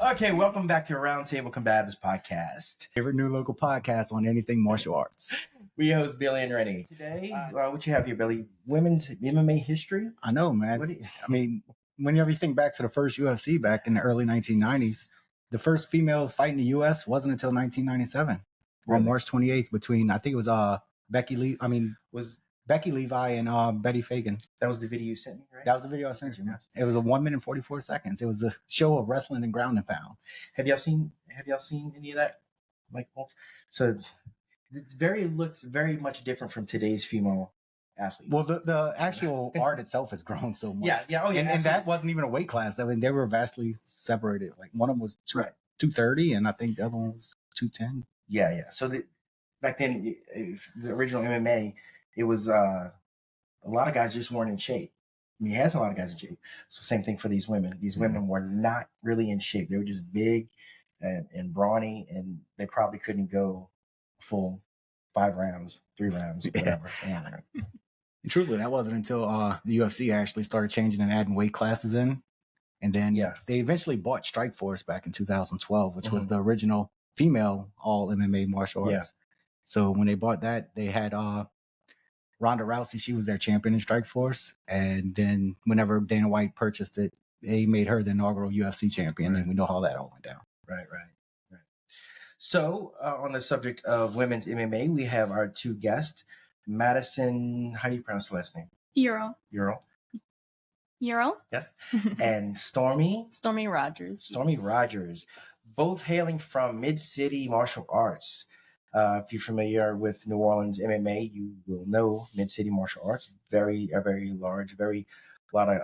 Okay, welcome back to Roundtable Combatives podcast. Favorite new local podcast on anything martial arts. We host Billy and Rennie. Today, what you have here, Billy? Women's MMA history? I know, man. I mean, whenever you think back to the first UFC back in the early 1990s, the first female fight in the U.S. wasn't until 1997 on March 28th between, I think it was Becky Levi and Betty Fagan. That was the video you sent me, right? That was the video I sent you. Yes. It was a 1 minute and 44 seconds. It was a show of wrestling and ground and pound. Have y'all seen any of that? So it looks very much different from today's female athletes. Well, the actual art itself has grown so much. Yeah. Oh, yeah. And that wasn't even a weight class. I mean, they were vastly separated. Like one of them was 230, and I think the other one was 210. Yeah. So back then, the original MMA, it was a lot of guys just weren't in shape. I mean, you had a lot of guys in shape. So same thing for these women. These women were not really in shape. They were just big and brawny, and they probably couldn't go full 5 rounds, 3 rounds, whatever. And truthfully, that wasn't until the UFC actually started changing and adding weight classes in. And then they eventually bought Strikeforce back in 2012, which was the original female all MMA martial arts. Yeah. So when they bought that, they had Ronda Rousey. She was their champion in Strikeforce. And then whenever Dana White purchased it, they made her the inaugural UFC champion. And we know how that all went down. Right. So on the subject of women's MMA, we have our 2 guests. Madison, how do you pronounce the last name? Ural. Yes. And Stormy Rogers, both hailing from Midcity Martial Arts. If you're familiar with New Orleans MMA, you will know Midcity Martial Arts. Very large, a lot of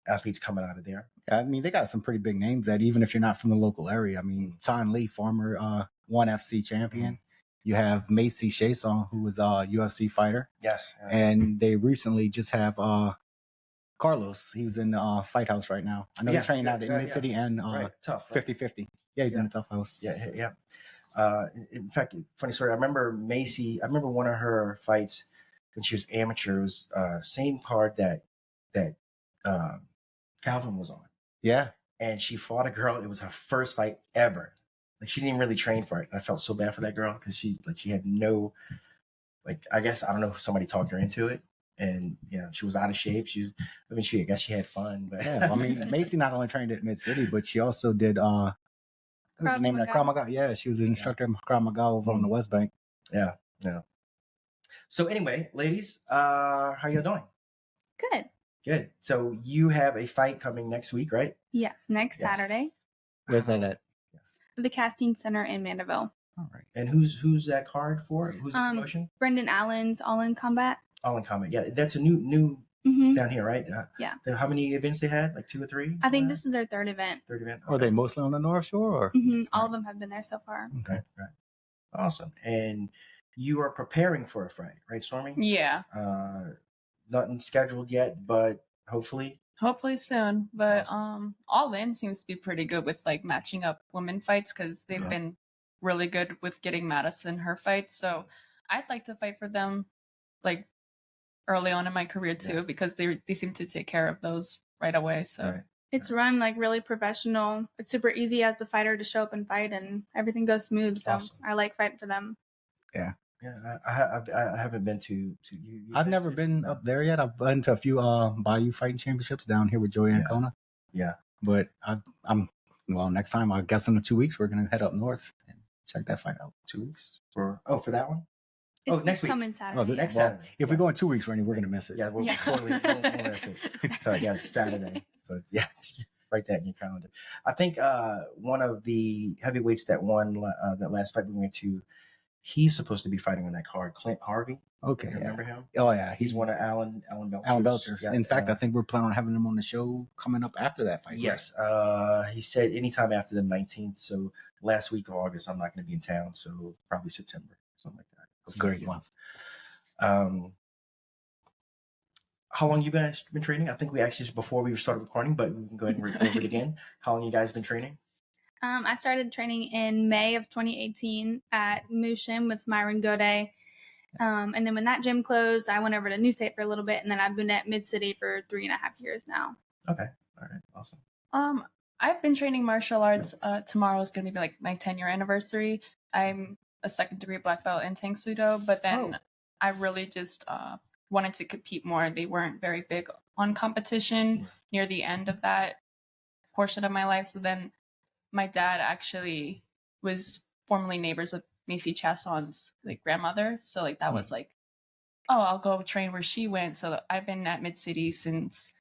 athletes coming out of there. I mean, they got some pretty big names that even if you're not from the local area. I mean, Tan Lee, former ONE FC champion. You have Macy Chason, who was a UFC fighter. Yes. And they recently just have Carlos. He was in the Fight House right now. I know he's training out at Midcity and Tough, 50-50. Yeah, he's in the Tough House. Yeah. In fact, funny story. I remember Macy. I remember one of her fights when she was amateur. It was same card that Calvin was on. Yeah, and she fought a girl. It was her first fight ever. Like she didn't even really train for it. I felt so bad for that girl because she had no, I guess I don't know if somebody talked her into it, and she was out of shape. I guess she had fun. But yeah, I mean, Macy not only trained at Midcity, but she also did what was the name of that? Krav Maga. Yeah, she was an instructor in Krav Maga over on the West Bank. Yeah. So anyway, ladies, how y'all doing? Good. So you have a fight coming next week, right? Yes, next Saturday. Where's that at? The Castine Center in Mandeville. All right. And who's that card for? Who's the promotion? Brendan Allen's All in Combat. All in Combat. Yeah, that's a new down here, right? Yeah. How many events they had? Like 2 or 3? I think this is their 3rd event. Okay. Are they mostly on the North Shore? Or? All of them have been there so far. Okay. Right. Awesome. And you are preparing for a fight, right, Stormy? Yeah. Nothing scheduled yet, but hopefully soon. But All In seems to be pretty good with matching up women fights because they've been really good with getting Madison her fights. So I'd like to fight for them early on in my career too because they seem to take care of those right away. So it's run really professional. It's super easy as the fighter to show up and fight, and everything goes smooth. So awesome. I like fighting for them. Yeah. Yeah, I haven't been to you. I've never been up there yet. I've been to a few Bayou Fighting Championships down here with Joey Ancona. Yeah. But I'm next time, I guess in 2 weeks, we're going to head up north and check that fight out. 2 weeks? For that one? Next week. Coming Saturday. Next Saturday. If we go in 2 weeks, Randy, we're going to miss it. Yeah, we'll totally miss it. So, it's Saturday. So, write that in your calendar. I think one of the heavyweights that won that last fight we went to, he's supposed to be fighting on that card, Clint Harvey. Okay. Remember him? Oh, yeah. He's one of Alan Belcher's. Alan Belcher's. In fact, I think we're planning on having him on the show coming up after that fight. Yes. He said anytime after the 19th. So last week of August, I'm not going to be in town. So probably September, something like that. It's a great month. How long you guys been training? I think we actually, before we started recording, but we can go ahead and go over it again. How long you guys been training? I started training in May of 2018 at Mushin with Myron Godet. And then when that gym closed, I went over to New State for a little bit, and then I've been at Midcity for 3.5 years now. Okay. All right. Awesome. I've been training martial arts. Tomorrow is going to be like my 10-year anniversary. I'm a second-degree black belt in Tang Sudo, but then I really just wanted to compete more. They weren't very big on competition near the end of that portion of my life. So then my dad actually was formerly neighbors with Macy Chasson's like grandmother. So like that was like, oh, I'll go train where she went. So I've been at Midcity since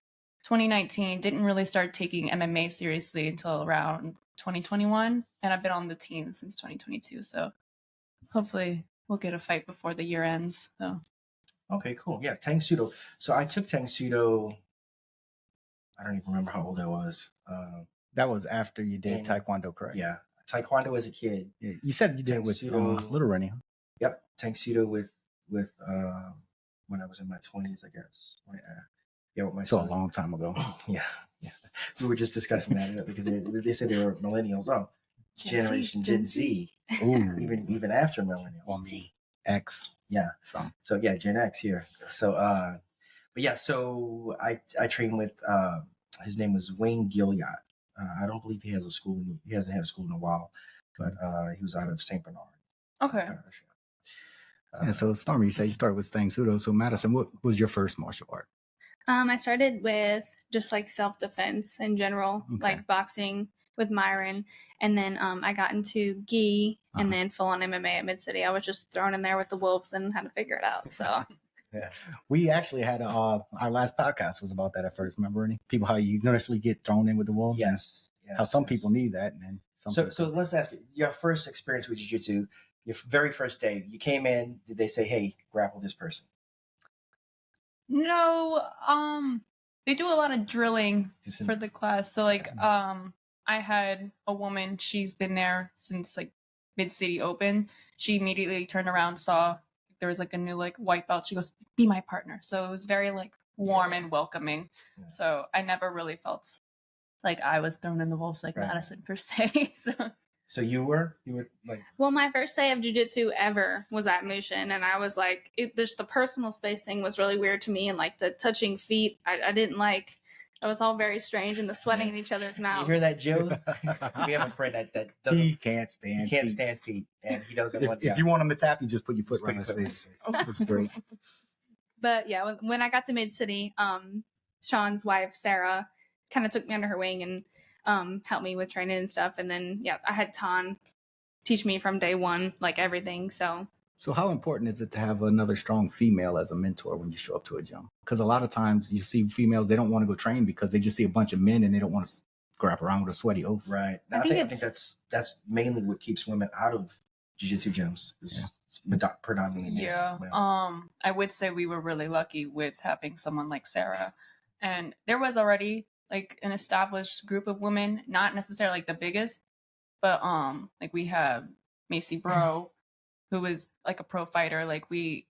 2019. Didn't really start taking MMA seriously until around 2021, and I've been on the team since 2022. So hopefully we'll get a fight before the year ends. So okay, cool. Yeah, Tang Sudo. So I took Tang Sudo. I don't even remember how old I was. That was after you did Taekwondo, correct? Yeah, Taekwondo as a kid. Yeah, you said you did it with Little Rennie. Yep, Tang Sudo with when I was in my 20s, I guess. Yeah, with my so a long time ago. Yeah. We were just discussing that because they said they were millennials. Oh, Generation Gen Z. Ooh. even after millennials. Well, X. Yeah. So yeah, Gen X here. So but yeah, so I trained with his name was Wayne Gilliott. I don't believe he has a school. He hasn't had a school in a while, but he was out of St. Bernard. Okay. And so Stormy, you said you started with Tang Sudo. So Madison, what was your first martial art? I started with just like self-defense in general, like boxing with Myron. And then I got into gi and then full-on MMA at Midcity. I was just thrown in there with the wolves and had to figure it out. So yeah, we actually had our last podcast was about that at first. Remember any people how you noticeably get thrown in with the wolves? Yes. How some people need that, and then some. So let's ask you your first experience with jiu-jitsu. Your very first day, you came in. Did they say, "Hey, grapple this person"? No, they do a lot of drilling for the class. So like, I had a woman. She's been there since like Midcity open. She immediately turned around, saw there was like a new like white belt. She goes, "Be my partner." So it was very like warm and welcoming. Yeah. So I never really felt like I was thrown in the wolves like Madison per se. So you were like. Well, my first day of jiu-jitsu ever was at Mushin, and I was like, the personal space thing was really weird to me, and like the touching feet, I didn't like. It was all very strange, and the sweating in each other's mouths. You hear that, Joe? We have a friend that he can't stand. He can't stand feet, and he doesn't want. If you want him to tap, you just put your foot right in his face. That's great. But yeah, when I got to Midcity, Sean's wife Sarah kind of took me under her wing and helped me with training and stuff. And then, yeah, I had Tan teach me from day one, like everything. So how important is it to have another strong female as a mentor when you show up to a gym? Because a lot of times you see females, they don't want to go train because they just see a bunch of men and they don't want to scrap around with a sweaty oaf. Right. I think that's mainly what keeps women out of jiu-jitsu gyms. It's predominantly. Yeah. I would say we were really lucky with having someone like Sarah. And there was already like an established group of women, not necessarily like the biggest, but like we have Macy Bro, who was like a pro fighter. Like Macy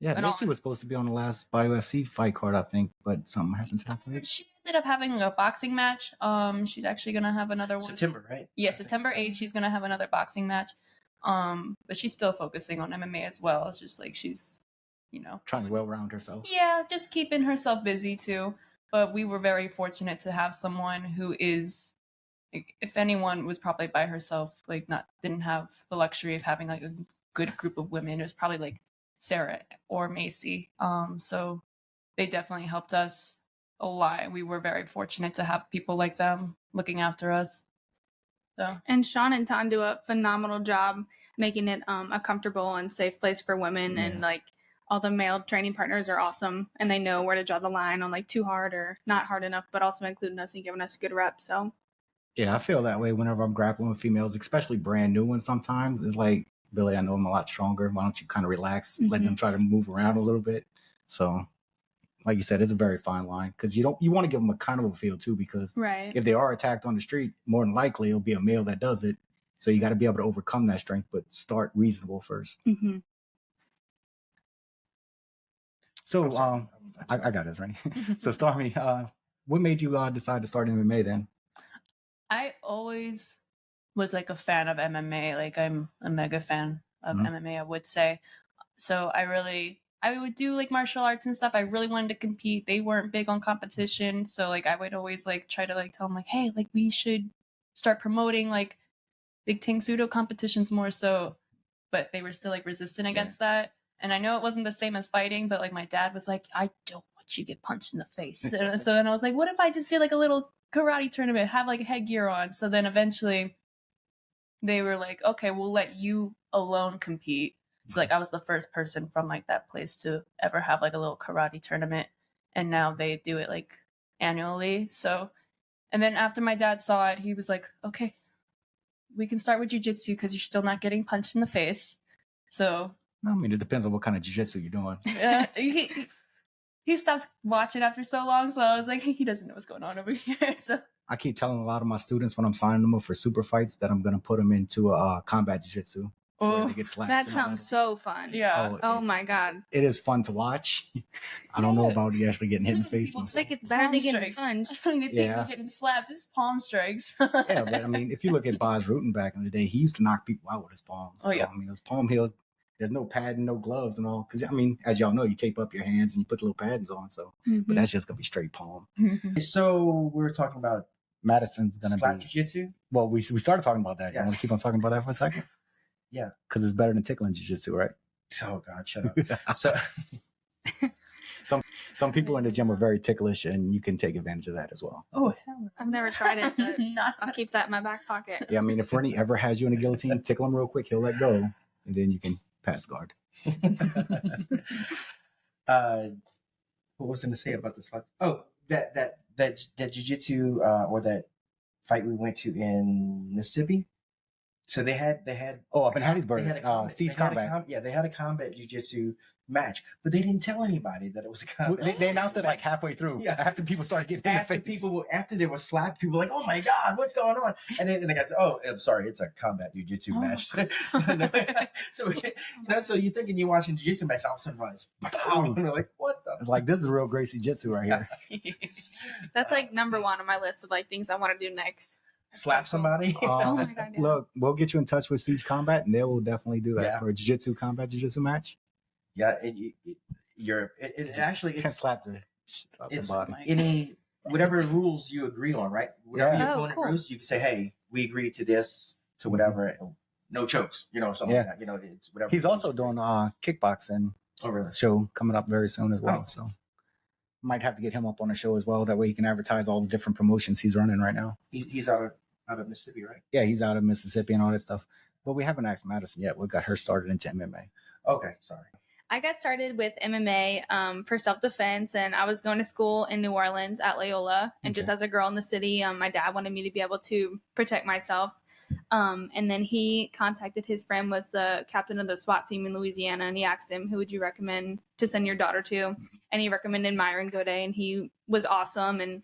was supposed to be on the last BioFC fight card, I think, but something happened to that fight. She ended up having a boxing match. She's actually gonna have another one. September, right? Yeah, September 8th. She's gonna have another boxing match. But she's still focusing on MMA as well. It's just like she's, trying to well-round herself. Yeah, just keeping herself busy too. But we were very fortunate to have someone who is, like, if anyone was probably by herself, like didn't have the luxury of having like a good group of women, it was probably like Sarah or Macy. So they definitely helped us a lot. We were very fortunate to have people like them looking after us. So. And Sean and Tan do a phenomenal job making it a comfortable and safe place for women, and like all the male training partners are awesome, and they know where to draw the line on like too hard or not hard enough, but also including us and giving us good reps. So yeah, I feel that way whenever I'm grappling with females, especially brand new ones. Sometimes it's like, Billy, I know I'm a lot stronger. Why don't you kind of relax, let them try to move around a little bit? So like you said, it's a very fine line, because you want to give them a kind of a feel too, because if they are attacked on the street, more than likely it'll be a male that does it. So you got to be able to overcome that strength, but start reasonable first. So I got this, right? So Stormy, what made you decide to start MMA then? I always was like a fan of MMA. Like I'm a mega fan of MMA, I would say. So I really I would do like martial arts and stuff. I really wanted to compete. They weren't big on competition, so like I would always like try to like tell them like, hey, like we should start promoting like Tang Sudo competitions more so, but they were still like resistant against that. And I know it wasn't the same as fighting, but like my dad was like, I don't want you to get punched in the face. So then I was like, what if I just did like a little karate tournament, have like headgear on? So then eventually they were like, okay, we'll let you alone compete. So like I was the first person from like that place to ever have like a little karate tournament, and now they do it like annually. So, and then after my dad saw it, he was like, okay, we can start with jiu-jitsu because you're still not getting punched in the face. So I mean, it depends on what kind of jiu-jitsu you're doing. he stopped watching after so long, so I was like, he doesn't know what's going on over here. So I keep telling a lot of my students when I'm signing them up for super fights that I'm going to put them into a combat jiu-jitsu. Where they get slapped. That sounds so fun. Yeah. Oh my God. It is fun to watch. I don't know about you actually getting hit in the face. It's like it's better than getting punched. They think they're getting slapped. It's palm strikes. Yeah, but I mean, if you look at Boz Rutan back in the day, he used to knock people out with his palms. Oh, yeah. So, I mean, those palm heels, there's no padding, no gloves and all. Because, I mean, as y'all know, you tape up your hands and you put little paddings on. So, but that's just going to be straight palm. So we were talking about Madison's going to slap be. jiu-jitsu. Well, we started talking about that. Yes. You want to keep on talking about that for a second? Yeah. Because it's better than tickling jiu-jitsu, right? Oh God, shut up. So some people in the gym are very ticklish, and you can take advantage of that as well. Oh, hell no. I've never tried it, but I'll keep that in my back pocket. Yeah, I mean, if Rennie ever has you in a guillotine, tickle him real quick, he'll let go, and then you can pass guard. what was I going to say about this? Oh, that jiu-jitsu or that fight we went to in Mississippi. So they had up in Hattiesburg, they had a Siege Combat. they had a combat jiu-jitsu match, but they didn't tell anybody that it was a combat. They announced it like halfway through. Yeah. After people started getting hit in the face. After they were slapped, people were like, "Oh my God, what's going on?" And then the guy said, "Oh, I'm sorry, it's a combat jiu-jitsu match." So so you're thinking you're watching jiu-jitsu match, all of a sudden runs, and they're like, "What the?" It's like, this is real Gracie Jitsu right here. That's like number one on my list of like things I want to do next. Slap somebody. Oh my God, yeah. Look, we'll get you in touch with Siege Combat, and they will definitely do that Yeah. for a jiu-jitsu combat jiu-jitsu match. Yeah, it's actually Can't slap the shit out it's somebody. any whatever rules you agree on, right? Whatever Yeah. your Oh, opponent cool. rules, you can say, "Hey, we agree to this, to whatever, no chokes," something Yeah. like that. It's whatever. He's also doing kickboxing Oh, really? show coming up very soon as well. Oh. So might have to get him up on the show as well. That way he can advertise all the different promotions he's running right now. He's out of Mississippi, right? Yeah, he's out of Mississippi and all that stuff. But we haven't asked Madison yet. We got her started into MMA. Okay, sorry. I got started with MMA for self-defense, and I was going to school in New Orleans at Loyola. And just as a girl in the city, my dad wanted me to be able to protect myself. And then he contacted his friend, was the captain of the SWAT team in Louisiana, and he asked him, "Who would you recommend to send your daughter to?" And he recommended Myron Godet, and he was awesome. And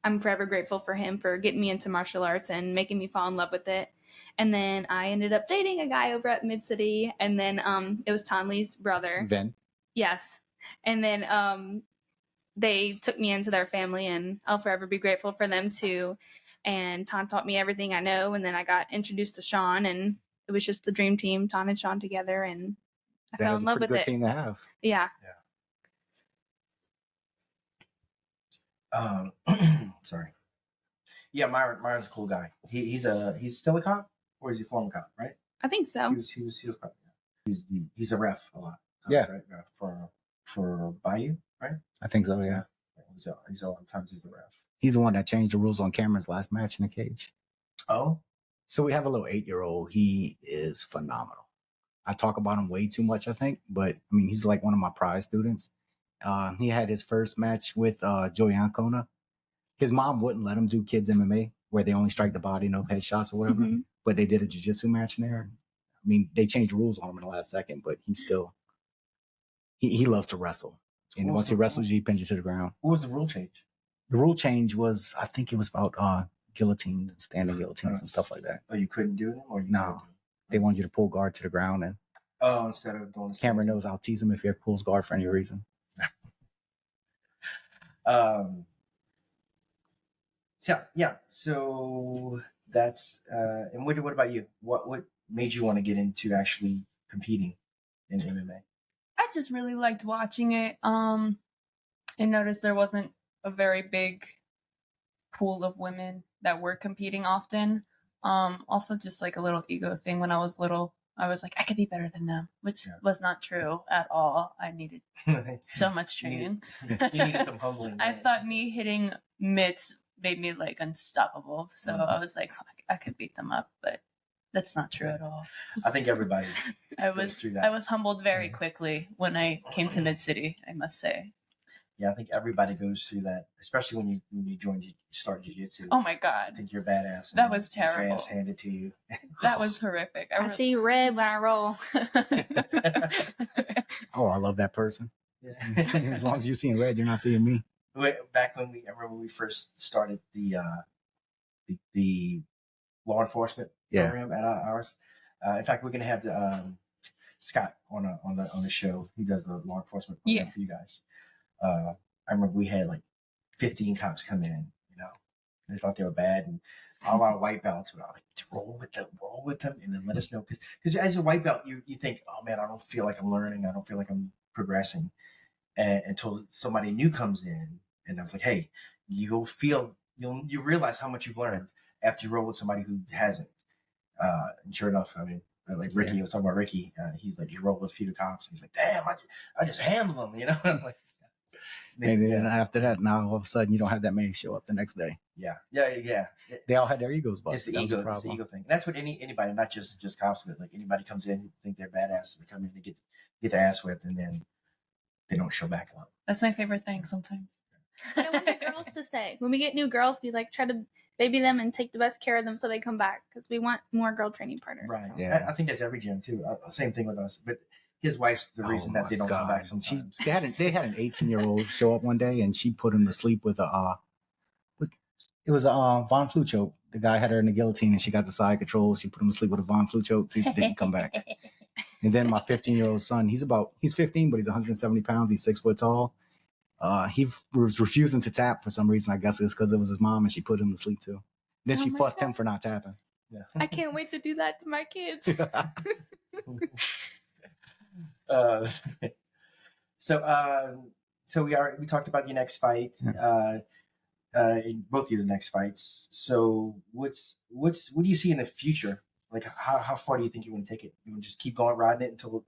I'm forever grateful for him for getting me into martial arts and making me fall in love with it. And then I ended up dating a guy over at Midcity, and then it was Tonley's brother. Then Yes. And then they took me into their family, and I'll forever be grateful for them too. And Ton taught me everything I know, and then I got introduced to Sean, and it was just the dream team, Ton and Sean together, and I that fell is in a love pretty with good it. team to have. Yeah. Sorry. Yeah, Myron's a cool guy. He's still a cop, or is he former cop? Right? I think so. He was cop. Yeah. He's a ref a lot. Yeah. Right? For Bayou, right? I think so, yeah. He's a lot of times he's the ref. He's the one that changed the rules on Cameron's last match in the cage. Oh, So we have a little 8-year-old. He is phenomenal. I talk about him way too much, I think, but I mean, he's like one of my prize students. He had his first match with Joey Ancona. His mom wouldn't let him do kids MMA, where they only strike the body, no headshots or whatever. Mhm. But they did a jiu-jitsu match in there. I mean, they changed the rules on him in the last second, but he still he loves to wrestle. And What was once he the- wrestles you, he pins you to the ground. what was the rule change? The rule change was, I think it was about guillotines, standing guillotines and stuff like that. Oh, you couldn't do them, or you No. could do them? They wanted you to pull guard to the ground, and Oh, instead of doing the Cameron knows I'll tease him if he pulls guard for any reason. Yeah. So that's and what about you? What made you want to get into actually competing in MMA? I just really liked watching it. And noticed there wasn't a very big pool of women that were competing often. Also just like a little ego thing. When I was little, I was like, I could be better than them, which was not true at all. I needed so much training. You needed some humbling. I thought me hitting mitts made me like unstoppable. So I was like, I could beat them up, but that's not true at all. I think everybody I was humbled very quickly when I came to Mid-City, I must say. Yeah, I think everybody goes through that, especially when you start jiu-jitsu. Oh my God. I think you're badass. That was terrible. Your ass handed to you. That was horrific. I see red when I roll. Oh, I love that person. Yeah. As long as you're seeing red, you're not seeing me. Back when I remember when we first started the law enforcement program at ours. In fact, we're gonna have the Scott on the show. He does the law enforcement program for you guys. I remember we had like 15 cops come in, they thought they were bad, and all our white belts were like, roll with them, and then let us know. Because as a white belt, you think, oh man, I don't feel like I'm learning, I don't feel like I'm progressing, and until somebody new comes in, and I was like, hey, you realize how much you've learned after you roll with somebody who hasn't. And sure enough, I mean, like Ricky, I was talking about Ricky. He's like, he rolled with a few cops. He's like, damn, I just handled them, I'm like. And then after that, now all of a sudden you don't have that many show up the next day. Yeah. They all had their egos busted. It's the ego thing. And that's what anybody, not just cops, but like anybody comes in, think they're badass, they come in, they get their ass whipped, and then they don't show back up. That's my favorite thing sometimes. But I want the girls to stay. When we get new girls, we like try to baby them and take the best care of them so they come back, because we want more girl training partners. Right. So. Yeah. I think that's every gym too. Same thing with us, but. His wife's the reason that they don't come back sometimes. They had an 18-year-old show up one day, and she put him to sleep with it was a Von Flu choke. The guy had her in the guillotine, and she got the side control. She put him to sleep with a Von Flu choke. He didn't come back. And then my 15-year-old son, he's 15, but he's 170 pounds. He's 6 foot tall. He was refusing to tap for some reason. I guess it's because it was his mom, and she put him to sleep too. Then she fussed him for not tapping. Yeah. I can't wait to do that to my kids. So we talked about your next fight, both your next fights. So what do you see in the future? Like how far do you think you want to take it? You want to just keep going riding it until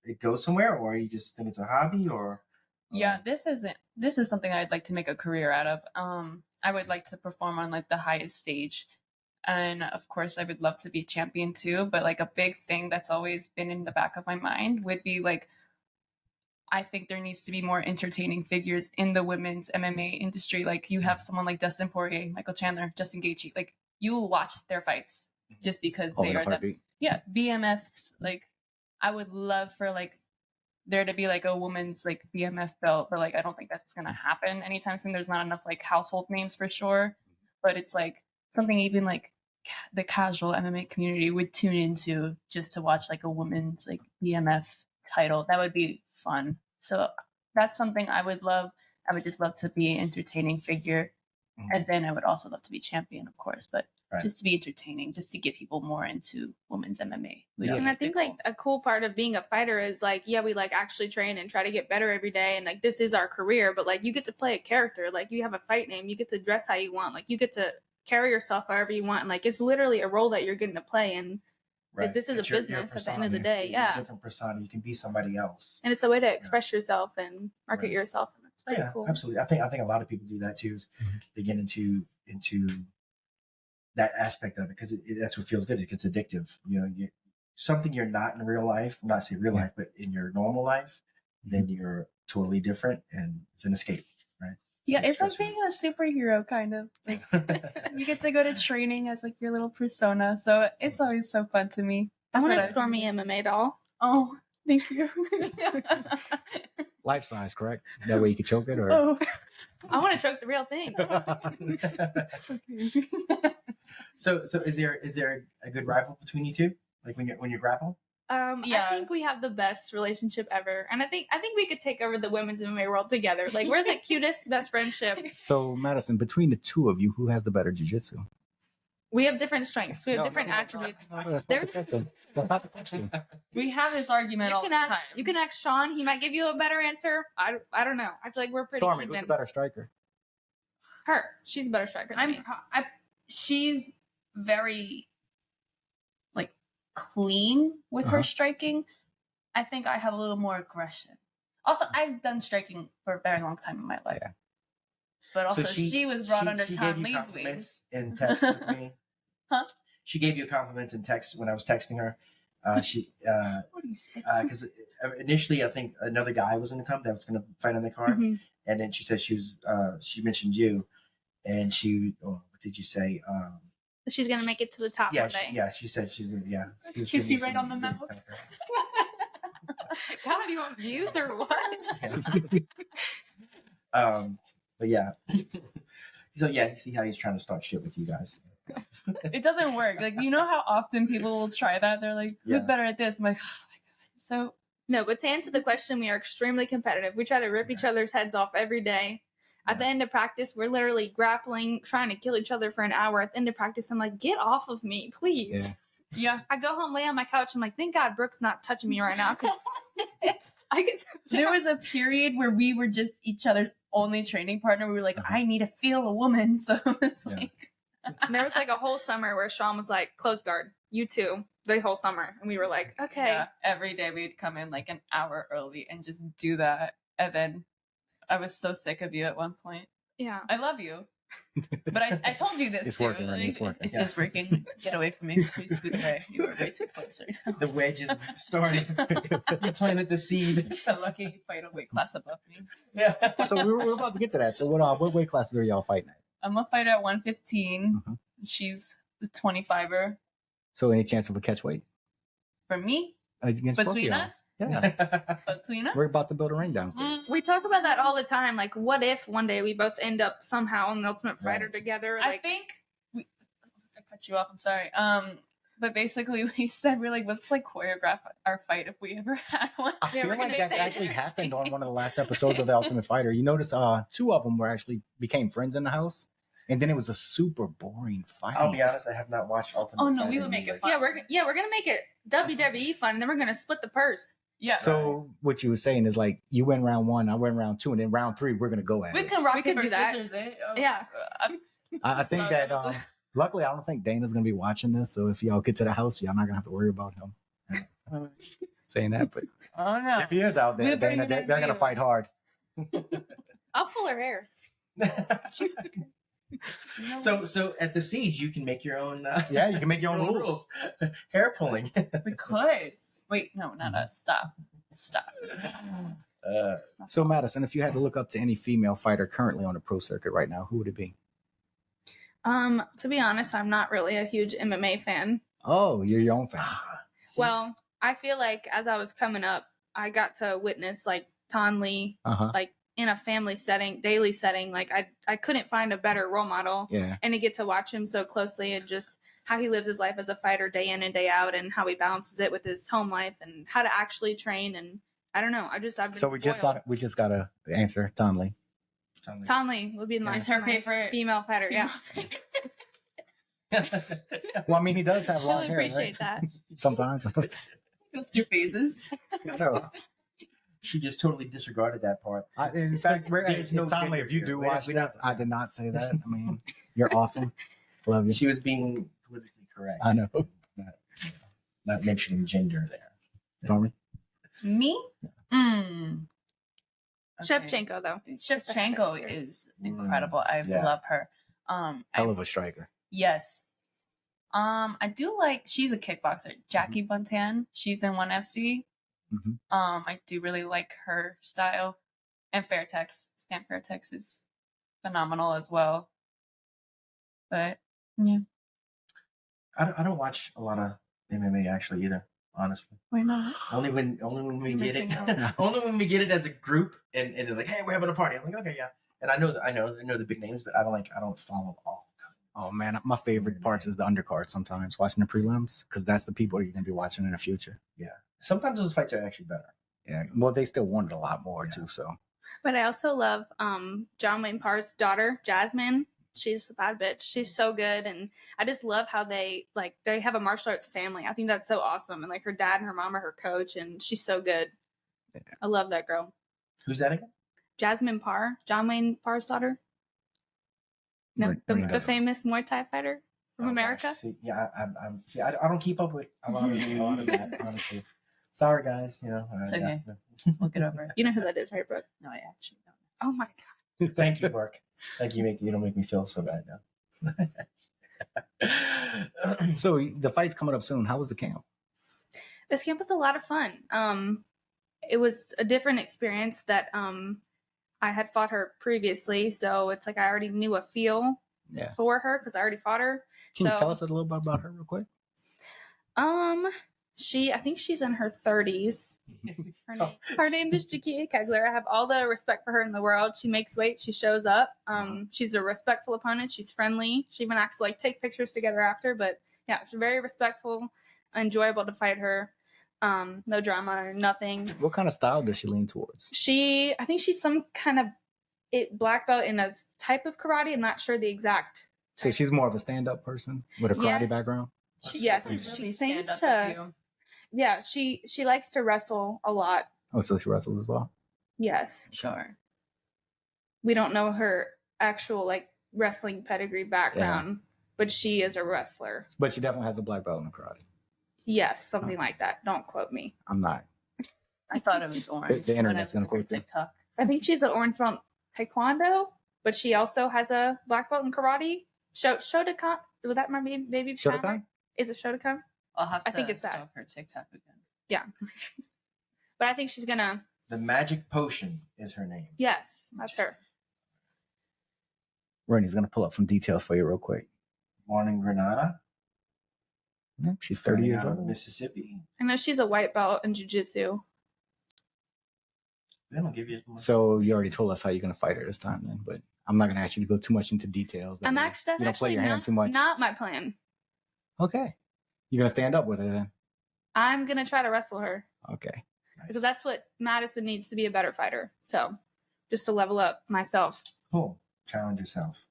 it goes somewhere, or you just think it's a hobby, or? Yeah, this is something I'd like to make a career out of. I would like to perform on like the highest stage. And of course, I would love to be a champion too. But like a big thing that's always been in the back of my mind would be like, I think there needs to be more entertaining figures in the women's MMA industry. Like you have someone like Dustin Poirier, Michael Chandler, Justin Gaethje. Like you will watch their fights just because they are the BMFs. Like I would love for like there to be like a woman's like BMF belt, but like I don't think that's gonna happen anytime soon. There's not enough like household names for sure, but it's like something even like the casual MMA community would tune into just to watch like a woman's like BMF title. That would be fun. So that's something I would love. I would just love to be an entertaining figure. Mm-hmm. And then I would also love to be champion, of course, but just to be entertaining, just to get people more into women's MMA. Yeah. And I think like a cool part of being a fighter is like, yeah, we like actually train and try to get better every day. And like, this is our career, but like you get to play a character, like you have a fight name, you get to dress how you want, like you get to carry yourself however you want. Like it's literally a role that you're getting to play, and like, this is a business at the end of the day. Yeah, different persona. You can be somebody else, and it's a way to express yourself and market yourself, and it's pretty cool. Absolutely. I think a lot of people do that too. They get into that aspect of it because that's what feels good. It gets addictive. Something you're not in real life. I'm not saying real life, but in your normal life, then you're totally different, and it's an escape, right? Yeah, it's like being a superhero, kind of. Like you get to go to training as like your little persona, so it's always so fun to me. I want a Stormy MMA doll. Oh, thank you. Life size, correct? That way you can choke it, or I want to choke the real thing. So is there a good rival between you two? Like when you grapple? I think we have the best relationship ever, and I think we could take over the women's MMA world together. Like we're the cutest best friendship. So Madison, between the two of you, who has the better jiu-jitsu? We have different strengths. We have different attributes. No, that's not the question. That's not the question. We have this argument all the time. You can ask Sean. He might give you a better answer. I don't know. I feel like we're pretty Stormy, even. who's the better striker? Her. She's a better striker than me. She's very like clean with her striking. I think I have a little more aggression. Also, I've done striking for a very long time in my life. Yeah. But also, she was brought under Tom Lee's wing. In text with me. Huh? She gave you compliments in text when I was texting her. What do you say? Because initially I think another guy was going to come that was going to fight on the card, and then she said she mentioned you, and what did you say? She's gonna make it to the top one day. She said she's yeah. You see right on the mouth. God, you want views or what? But yeah. So yeah, you see how he's trying to start shit with you guys. It doesn't work. Like, you know how often people will try that? They're like, who's better at this? I'm like, oh my God. So no, but to answer the question, we are extremely competitive. We try to rip each other's heads off every day. At the end of practice, we're literally grappling, trying to kill each other for an hour. At the end of practice, I'm like, get off of me, please. Yeah. I go home, lay on my couch. I'm like, thank God Brooke's not touching me right now. There was a period where we were just each other's only training partner. We were like, I need to feel a woman. So it's like. And there was like a whole summer where Sean was like, close guard, you too, the whole summer. And we were like, okay. Yeah, every day we'd come in like an hour early and just do that. And then I was so sick of you at one point. Yeah. I love you. But I told you this it's too. Working, right? It's working. It is working. Get away from me. Please scoot away. You are way too close right now. The wedge is starting. You planted the seed. So lucky you fight a weight class above me. Yeah. So we're about to get to that. So what weight classes are y'all fighting at? I'm a fighter at 115. She's the 25er. So any chance of a catch weight? For me? Against both of Between y'all? us? Yeah. Between us? We're about to build a ring downstairs. We talk about that all the time. Like, what if one day we both end up somehow in the Ultimate Fighter together? I Like, think I cut you off. I'm sorry. But basically, we said we're like, let's like choreograph our fight if we ever had one. I feel we're like gonna that's stay actually there. happened on one of the last episodes of The Ultimate Fighter. You notice two of them became friends in the house, and then it was a super boring fight. I'll be honest, I have not watched Ultimate Oh, no, Fighter we would in make it years. fun. we're gonna make it WWE fun, and then we're gonna split the purse. Yeah. So what you were saying is like you went round 1, I went round 2, and then round 3 we're gonna go at we it. can rock, We could paper, do that. scissors, eh? Oh, Yeah. I think that luckily I don't think Dana's gonna be watching this, so if y'all get to the house, y'all not gonna have to worry about him saying that. But Oh, no. if he is out there, We'll bring Dana, it they're in gonna reels. fight hard. I'll pull her hair. Jesus Christ. You know So at the siege, you can make your own. Yeah, you can make your own rules. Hair pulling. we could. Wait, no, not us. Stop. This isn't. So Madison, if you had to look up to any female fighter currently on the pro circuit right now, who would it be? To be honest, I'm not really a huge MMA fan. Oh, you're your own fan. Well, I feel like as I was coming up, I got to witness like Ton Lee, like in a family setting, daily setting. Like I couldn't find a better role model. Yeah. And to get to watch him so closely and just how he lives his life as a fighter day in and day out, and how he balances it with his home life and how to actually train. And I don't know. I've been So we just gotta answer Ton Lee. Ton Lee would be my It's her favorite female fighter. Yeah. Well, I mean, he does have long Really hair, appreciate right? that. Sometimes. Just your faces. She just totally disregarded that part. In fact, There's no Ton Lee, gender if you here. do We- watch we this, don't- I did not say that. I mean, you're awesome. Love you. She was being politically correct. I know. Not mentioning gender there. Stormy? Me? Okay. Shevchenko, though. Shevchenko is incredible. I love her. Hell of a striker. Yes. I do like, she's a kickboxer. Jackie Buntan. She's in 1FC. Mhm. I do really like her style. And Fairtex. Stan Fairtex is phenomenal as well. But yeah. I don't watch a lot of MMA actually either, honestly. Why not? Only when we You're get it. missing Only when we get it as a group and they're like, hey, we're having a party. I'm like, okay, yeah. And I know the big names, but I don't follow all. Oh man, my favorite parts is the undercard sometimes, watching the prelims, because that's the people you're gonna be watching in the future. Yeah. Sometimes those fights are actually better. Yeah. Well, they still wanted a lot more too, so But I also love John Wayne Parr's daughter, Jasmine. She's a bad bitch. She's so good, and I just love how they have a martial arts family. I think that's so awesome, and like her dad and her mom are her coach, and she's so good. Yeah. I love that girl. Who's that again? Jasmine Parr, John Wayne Parr's daughter. No, the famous Muay Thai fighter from America. Gosh. See, yeah, I don't keep up with a lot of that, honestly. Sorry, guys. You know, it's okay. We'll get over it. You know who that is, right, Brooke? No, I actually don't. Oh my god. Thank you, Brooke. Thank you. You don't make me feel so bad now. So the fight's coming up soon. How was the camp? This camp was a lot of fun. It was a different experience that I had fought her previously, so it's like I already knew a feel for her because I already fought her. Can you tell us a little bit about her real quick? I think she's in her 30s. Her name is Jakia Kegler. I have all the respect for her in the world. She makes weight. She shows up. She's a respectful opponent. She's friendly. She even acts like take pictures together after. But yeah, she's very respectful, enjoyable to fight her. No drama or nothing. What kind of style does she lean towards? I think she's some kind of black belt in a type of karate. I'm not sure the exact. So she's more of a stand-up person with a karate background? Yes, she seems to. Yeah, she likes to wrestle a lot. Oh, so she wrestles as well? Yes. Sure. We don't know her actual wrestling pedigree background, but she is a wrestler. But she definitely has a black belt in karate. Yes, something like that. Don't quote me. I'm not. I thought it was orange. The internet's going to quote TikTok. I think she's an orange belt taekwondo, but she also has a black belt in karate. Shotokan. Would that maybe sound right? Is it Shotokan? I'll have to I think it's stalk her TikTok again. Yeah. But I think she's gonna. The Magic Potion is her name. Yes, that's her. Rennie's gonna pull up some details for you real quick. Born in Grenada. Yeah, she's 30 years old. Mississippi. I know she's a white belt in jiu-jitsu. They don't give you. So you already told us how you're gonna fight her this time, then. But I'm not gonna ask you to go too much into details. That's actually not my plan. Okay. You're gonna stand up with her then? I'm gonna try to wrestle her. Okay. Nice. Because that's what Madison needs to be a better fighter. So, just to level up myself. Cool. Challenge yourself.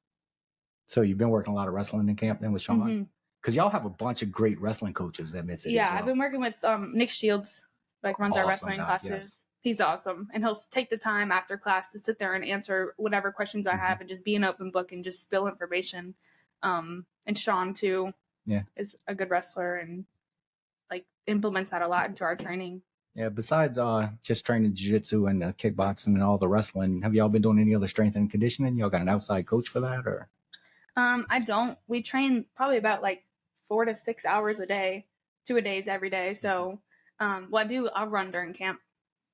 So you've been working a lot of wrestling in camp then with Sean? Because y'all have a bunch of great wrestling coaches at Midcity. Yeah, I've been working with Nick Shields, runs our wrestling classes. Yes. He's awesome, and he'll take the time after class to sit there and answer whatever questions I have, and just be an open book and just spill information. And Sean too. Yeah, is a good wrestler and implements that a lot into our training. Yeah, besides just training jiu-jitsu and kickboxing and all the wrestling, have y'all been doing any other strength and conditioning? Y'all got an outside coach for that, or? I don't. We train probably about 4 to 6 hours a day, 2-a-days every day. So, I'll run during camp.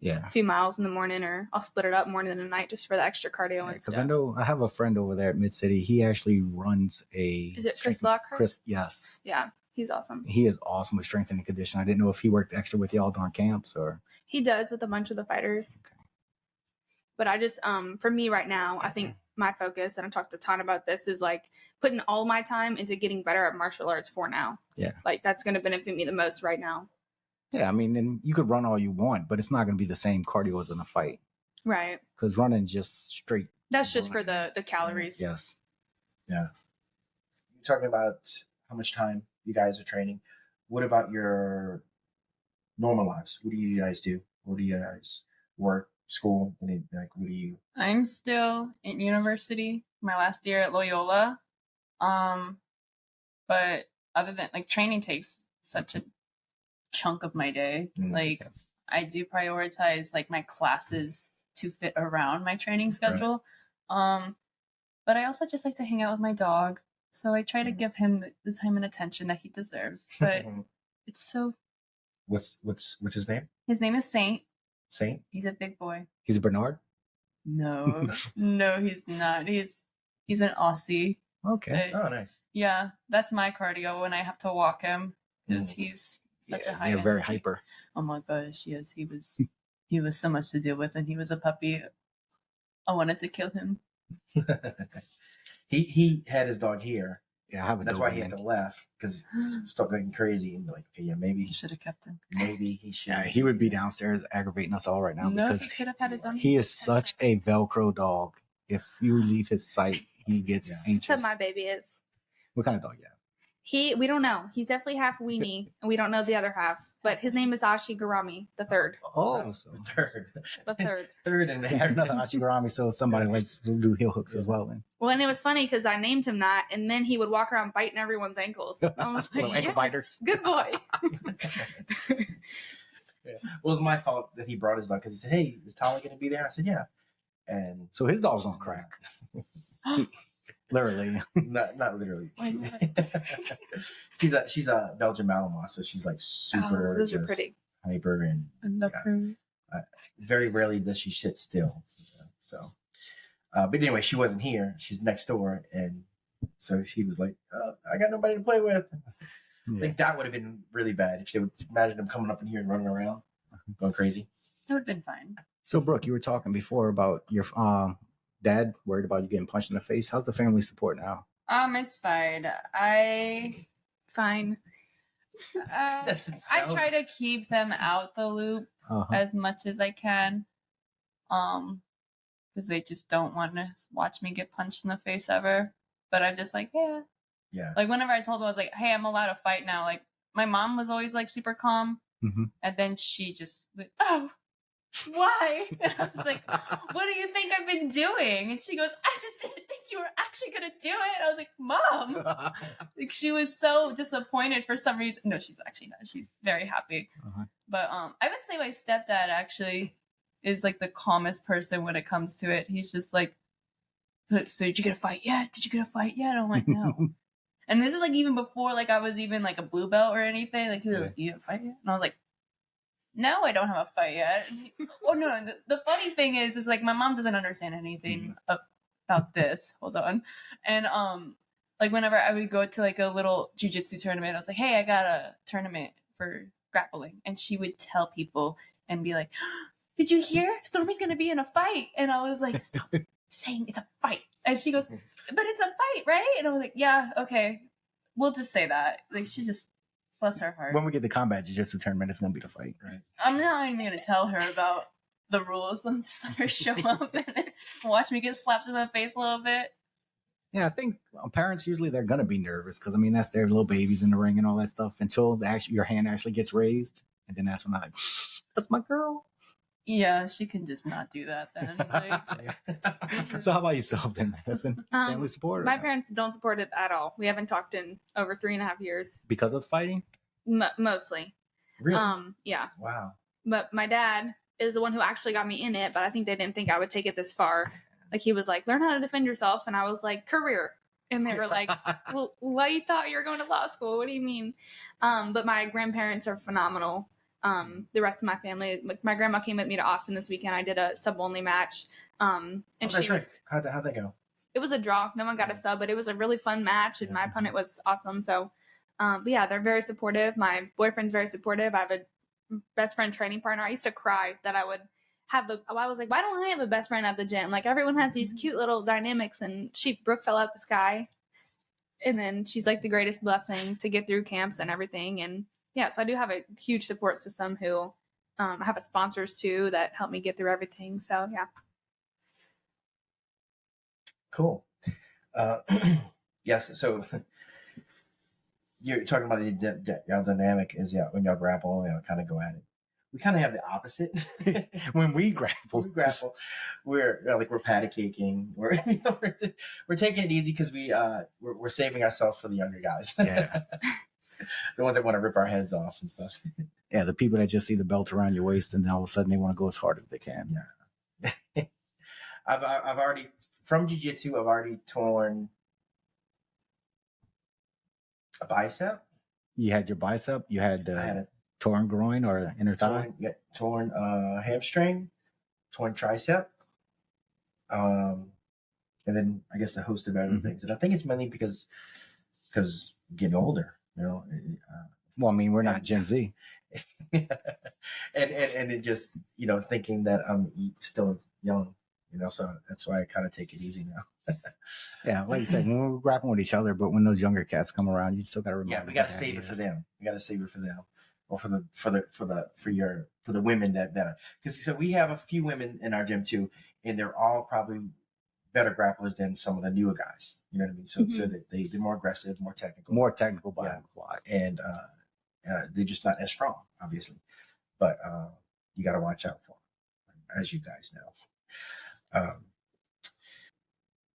Yeah, a few miles in the morning, or I'll split it up morning and night just for the extra cardio and stuff. Because I know I have a friend over there at Midcity. He actually runs a. Is it Chris Lockhart? Chris, yes. Yeah, he's awesome. He is awesome with strength and conditioning. I didn't know if he worked extra with y'all during camps or. He does with a bunch of the fighters. Okay. But I just, for me right now, I think my focus, and I talked a ton about this, is putting all my time into getting better at martial arts for now. Yeah. That's going to benefit me the most right now. Yeah, I mean, and you could run all you want, but it's not going to be the same cardio as in a fight. Right. Because running just straight. That's just for the calories. Yes. Yeah. You're talking about how much time you guys are training. What about your normal lives? What do you guys do? What do you guys work, school? What do you? I'm still in university, my last year at Loyola. But other than training takes such a chunk of my day. I do prioritize my classes to fit around my training schedule. Right. But I also just like to hang out with my dog. So I try to give him the time and attention that he deserves. But it's so. What's his name? His name is Saint. Saint? He's a big boy. He's a Bernard? No. No, he's not. He's an Aussie. Okay. Oh, nice. Yeah, that's my cardio when I have to walk him because he's such a high. They're very hyper. Oh my gosh, yes, he was so much to deal with, and he was a puppy. I wanted to kill him. He had his dog here. Yeah, I have. That's why he had to left because he started going crazy and okay, yeah, maybe he should have kept him. Maybe he should. Yeah, he would be downstairs aggravating us all right now no, because he could have had his own. He is such a Velcro dog. If you leave his sight, he gets anxious. That's what my baby is. What kind of dog you have? We don't know. He's definitely half weenie, and we don't know the other half. But his name is Ashigarami, the third. Oh, so The third. Third and we had another Ashigarami, so somebody likes to do heel hooks as well. Then. Well, and it was funny because I named him that, and then he would walk around biting everyone's ankles. I was Little like, ankle biters. good boy. Well, it was my fault that he brought his dog because he said, "Hey, is Tyler going to be there?" I said, "Yeah." And So his dog's on crack. Literally. not literally. she's a Belgian Malinois, so she's like super those are pretty. hyper and very rarely does she sit still. So, but anyway, she wasn't here. She's next door, and so she was like, "Oh, I got nobody to play with." I think that would have been really bad if they would imagine them coming up in here and running around, going crazy. That would have been fine. So, Brooke, you were talking before about your dad worried about you getting punched in the face. How's the family support now? It's fine. Fine. I try to keep them out the loop as much as I can, because they just don't want to watch me get punched in the face ever. But I'm just like, yeah. Like whenever I told them, I was like, hey, I'm allowed to fight now. Like my mom was always like super calm, and then she just, oh, why? And I was like, what do you think I've been doing? And she goes, I just didn't think you were actually gonna do it. I was like, Mom. Like she was so disappointed for some reason. No, she's actually not. She's very happy. But I would say my stepdad actually is like the calmest person when it comes to it. He's just like, so did you get a fight yet? Did you get a fight yet? I'm like, no. And this is like even before like I was even like a blue belt or anything. Like he was, you have a fight yet? And I was like, no, I don't have a fight yet. Oh no, the funny thing is like my mom doesn't understand anything about this. Hold on. And like whenever I would go to like a little jiu-jitsu tournament, I was like, hey, I got a tournament for grappling. And she would tell people and be like, did you hear? Stormy's gonna be in a fight. And I was like, stop saying it's a fight. And she goes, but it's a fight, right? And I was like, yeah, okay. We'll just say that. Like she just, bless her heart. When we get the combat jiu-jitsu tournament, it's gonna be the fight, right? I'm not even gonna tell her about the rules. I'm just let her show up and then watch me get slapped in the face a little bit. Yeah, I think parents usually they're gonna be nervous because I mean that's their little babies in the ring and all that stuff until your hand actually gets raised, and then that's when I'm like, that's my girl. Yeah, she can just not do that then. Like, so how about yourself then, Madison? Family support? My parents don't support it at all. We haven't talked in over 3.5 years. Because of the fighting? Mostly. Really? Yeah. Wow. But my dad is the one who actually got me in it, but I think they didn't think I would take it this far. Like he was like, learn how to defend yourself. And I was like, career. And they were like, well, why you thought you were going to law school? What do you mean? But my grandparents are phenomenal. The rest of my family, like my grandma came with me to Austin this weekend. I did a sub only match. And that's right. How'd that go? It was a draw. No one got a sub, but it was a really fun match, and my opponent was awesome. So, but yeah, they're very supportive. My boyfriend's very supportive. I have a best friend training partner. I used to cry that I would have I was like, why don't I have a best friend at the gym? Like everyone has these cute little dynamics, and Brooke fell out the sky, and then she's like the greatest blessing to get through camps and everything. And yeah, so I do have a huge support system who I have sponsors too that help me get through everything. So yeah. Cool. Yes. So you're talking about the dynamic is when y'all grapple, kind of go at it. We kind of have the opposite. When we grapple, we're patty caking. We're taking it easy because we're saving ourselves for the younger guys. Yeah. The ones that want to rip our heads off and stuff. Yeah, the people that just see the belt around your waist and then all of a sudden they want to go as hard as they can. Yeah. I've already from jiu-jitsu. I've already torn a bicep. You had your bicep. You had I had a torn groin or inner thigh. Torn hamstring, torn tricep, and then I guess a host of other things. And I think it's mainly because getting older. Well, I mean, we're not Gen Z. and it just, thinking that I'm still young, so that's why I kind of take it easy now. Yeah, like you said, when we're grappling with each other, but when those younger cats come around, you still got to remember. Yeah, we got to save it for them. We got to save it for them, or for the women that are, because so we have a few women in our gym too, and they're all probably better grapplers than some of the newer guys. You know what I mean? So they're more aggressive, more technical by Yeah. a lot. and they're just not as strong, obviously. But you got to watch out for them, as you guys know.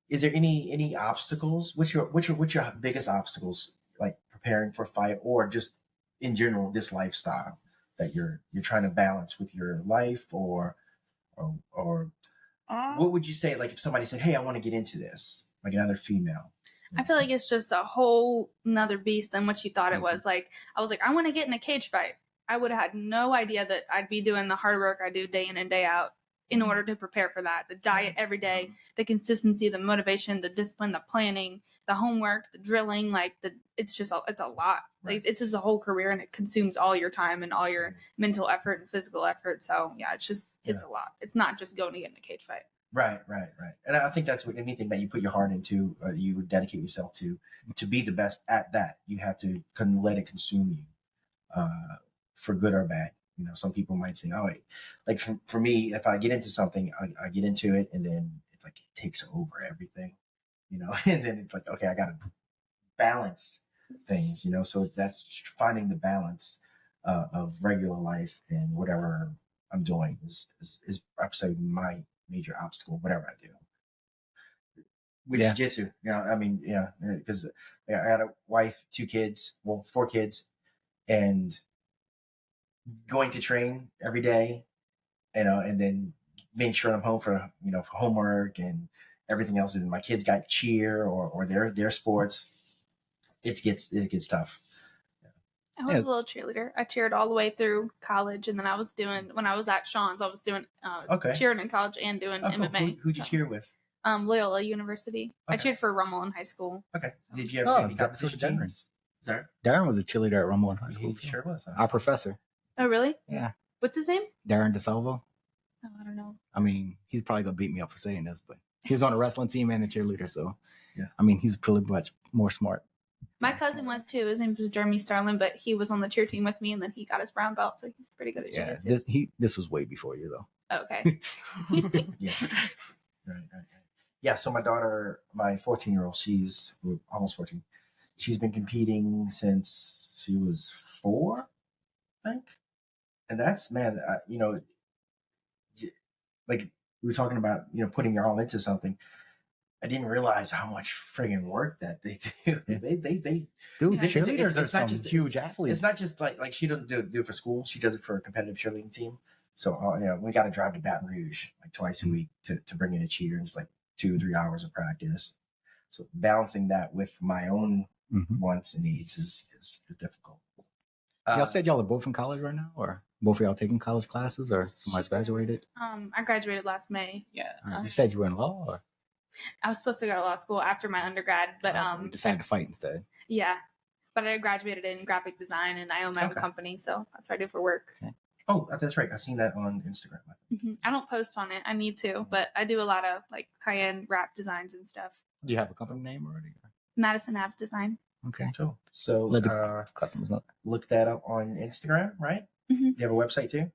Is there any obstacles? What's your biggest obstacles, like preparing for a fight or just in general this lifestyle that you're trying to balance with your life, or what would you say, like if somebody said, hey, I want to get into this, like another female? I feel like it's just a whole nother beast than what you thought it was. Like, I was like, I want to get in a cage fight. I would have had no idea that I'd be doing the hard work I do day in and day out in order to prepare for that. The diet every day, the consistency, the motivation, the discipline, the planning, the homework, the drilling, like it's a lot. Like it's just a whole career, and it consumes all your time and all your mental effort and physical effort. So yeah, it's a lot. It's not just going to get in a cage fight. Right. And I think that's what anything that you put your heart into, you would dedicate yourself to be the best at that. You have to let it consume you, for good or bad. You know, some people might say, oh, like for me, if I get into something, I get into it, and then it's like it takes over everything, you know, and then it's like, okay, I got to balance things, you know, so that's finding the balance of regular life and whatever I'm doing is I'd say my major obstacle, whatever I do. With jiu-jitsu, you know, I mean, because I had a wife, 4 kids, and going to train every day, you know, and then making sure I'm home for homework and everything else. And my kids got cheer or their sports. It gets tough. I was a little cheerleader. I cheered all the way through college, and then when I was at Sean's, I was doing cheering in college and doing MMA. Who'd you cheer with? Loyola University. Okay. I cheered for Rummel in high school. Okay. Did you ever get any competition teams? Sorry? Darren was a cheerleader at Rummel in high school. He sure was. Huh? Our professor. Oh, really? Yeah. What's his name? Darren DeSalvo. Oh, I don't know. I mean, he's probably going to beat me up for saying this, but he was on a wrestling team and a cheerleader, so yeah. I mean, he's pretty much more smart. My cousin was too. His name was Jeremy Starlin, but he was on the cheer team with me, and then he got his brown belt, so he's pretty good at jiu-jitsu. Yeah, this was way before you, though. Okay. Yeah. Right. Yeah, so my daughter, my 14-year-old, she's almost 14. She's been competing since she was 4, I think. And that's, man, you know, like we were talking about, you know, putting your all into something. I didn't realize how much friggin' work that they do. Yeah. They dude, cheerleaders are some huge athletes. It's not just like she doesn't do it for school. She does it for a competitive cheerleading team. So you know, we got to drive to Baton Rouge like twice a week to bring in a cheer. And it's like 2-3 hours of practice. So balancing that with my own wants and needs is difficult. Y'all said y'all are both in college right now, or both of y'all taking college classes, or somebody's graduated? I graduated last May. Yeah. You said you were in law, or? I was supposed to go to law school after my undergrad, but you decided to fight instead. Yeah, but I graduated in graphic design, and I own my own company, so that's what I do for work. Okay. Oh, that's right. I've seen that on Instagram. I don't post on it. I need to, but I do a lot of like high-end wrap designs and stuff. Do you have a company name already? Madison Ave Design. Okay, cool. So let the customers know. Look that up on Instagram, right? You have a website too?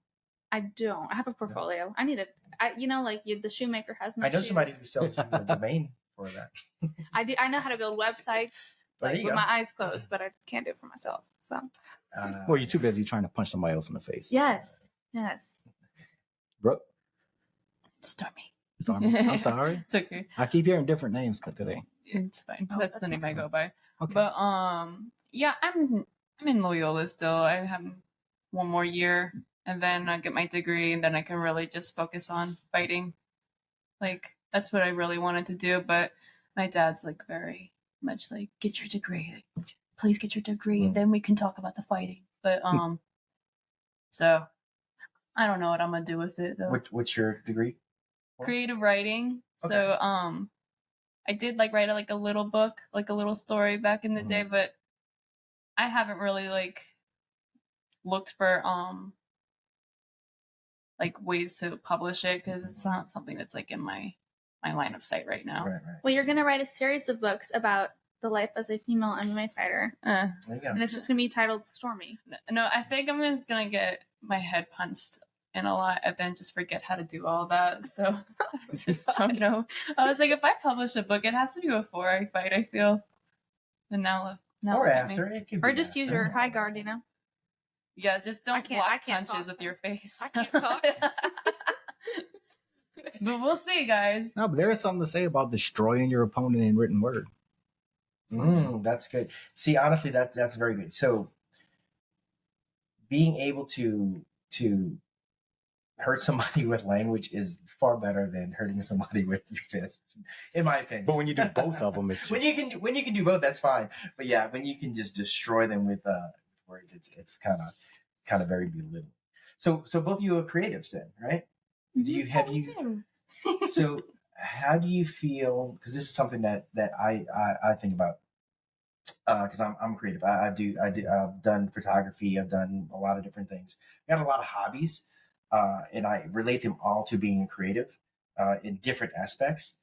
I don't. I have a portfolio. I need it. The shoemaker has no I know shoes. Somebody who sells you a domain for that. I do. I know how to build websites with my eyes closed, but I can't do it for myself. So. Well, you're too busy trying to punch somebody else in the face. Yes. Brooke? Stormy. I'm sorry. It's okay. I keep hearing different names today. It's fine. That's the name I go by. Okay. But yeah, I'm in Loyola still. I have 1 more year, and then I get my degree, and then I can really just focus on fighting. Like that's what I really wanted to do. But my dad's like very much like, get your degree. Please get your degree, and then we can talk about the fighting. But so I don't know what I'm gonna do with it though. What's your degree? Creative writing. Okay. So I did like write a little book, like a little story back in the day, but I haven't really like looked for like ways to publish it because it's not something that's like in my line of sight right now. Right. Well, you're gonna write a series of books about the life as a female MMA fighter, there you go. And it's just gonna be titled Stormy. No, I think I'm just gonna get my head punched in a lot and then just forget how to do all that. So I just don't know. I was like, if I publish a book, it has to be before I fight, I feel. And now or look at me. after. It could Or be just use your after. high guard, you know? Yeah, just don't I block can't punches talk. with your face. I can't talk. But we'll see, guys. No, but there is something to say about destroying your opponent in written word. That's good. See, honestly, that's very good. So being able to hurt somebody with language is far better than hurting somebody with your fists, in my opinion. But when you do both of them, it's just... when you can do both, that's fine. But yeah, when you can just destroy them with words, it's kind of very belittling. So both of you are creatives then, right? Do you have you? So how do you feel? Because this is something that I think about. Because I'm creative. I've done photography. I've done a lot of different things. I got a lot of hobbies, and I relate them all to being creative in different aspects.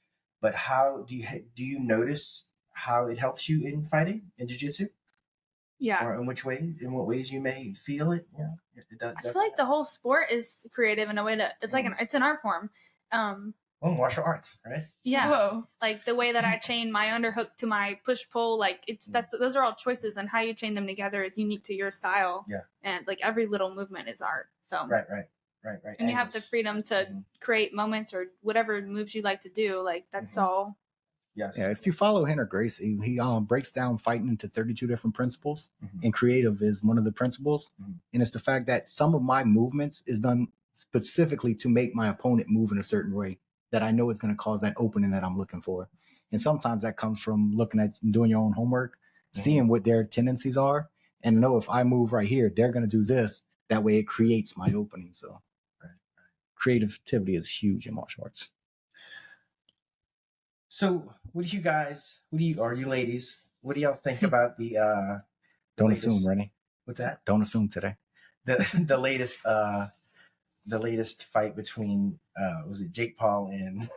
But how do you notice how it helps you in fighting in jiu-jitsu? Yeah. Or in what ways you may feel it? Yeah. I feel like the whole sport is creative in a way that it's like it's an art form. Well, martial arts, right? Yeah. Whoa. Like the way that I chain my underhook to my push pull, like those are all choices, and how you chain them together is unique to your style. Yeah. And like every little movement is art. So Right. And you have the freedom to create moments or whatever moves you like to do. Like that's all. Yes. Yeah, if you follow Henry Gracie, he breaks down fighting into 32 different principles, and creative is one of the principles. And it's the fact that some of my movements is done specifically to make my opponent move in a certain way that I know is going to cause that opening that I'm looking for. And sometimes that comes from looking at doing your own homework, seeing what their tendencies are, and know if I move right here, they're going to do this. That way it creates my opening. So creativity is huge in martial arts. So what do you ladies, what do y'all think about the Don't latest, assume, Rennie. What's that? Don't assume today. The latest fight between was it Jake Paul and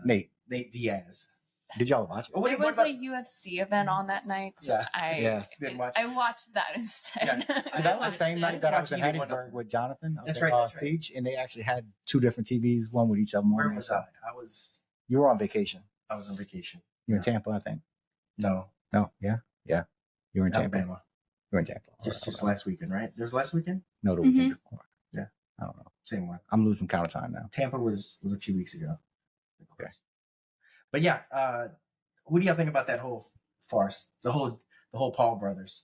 Nate Diaz. Did y'all watch it? There was a UFC event on that night. So I watched that instead. Yeah. So that was the same night that I was in Either one of Hattiesburg them. with Jonathan. That's right. Siege, and they actually had two different TVs, one with each of them. Where was I? You were on vacation. I was on vacation. You were in Tampa, I think. No. Yeah. You were in Tampa. Alabama. You were in Tampa. Just last weekend, right? There's last weekend? No, the weekend before. Yeah. I don't know. Same one. I'm losing count of time now. Tampa was a few weeks ago. Okay. But yeah, what do y'all think about that whole farce? The whole Paul brothers.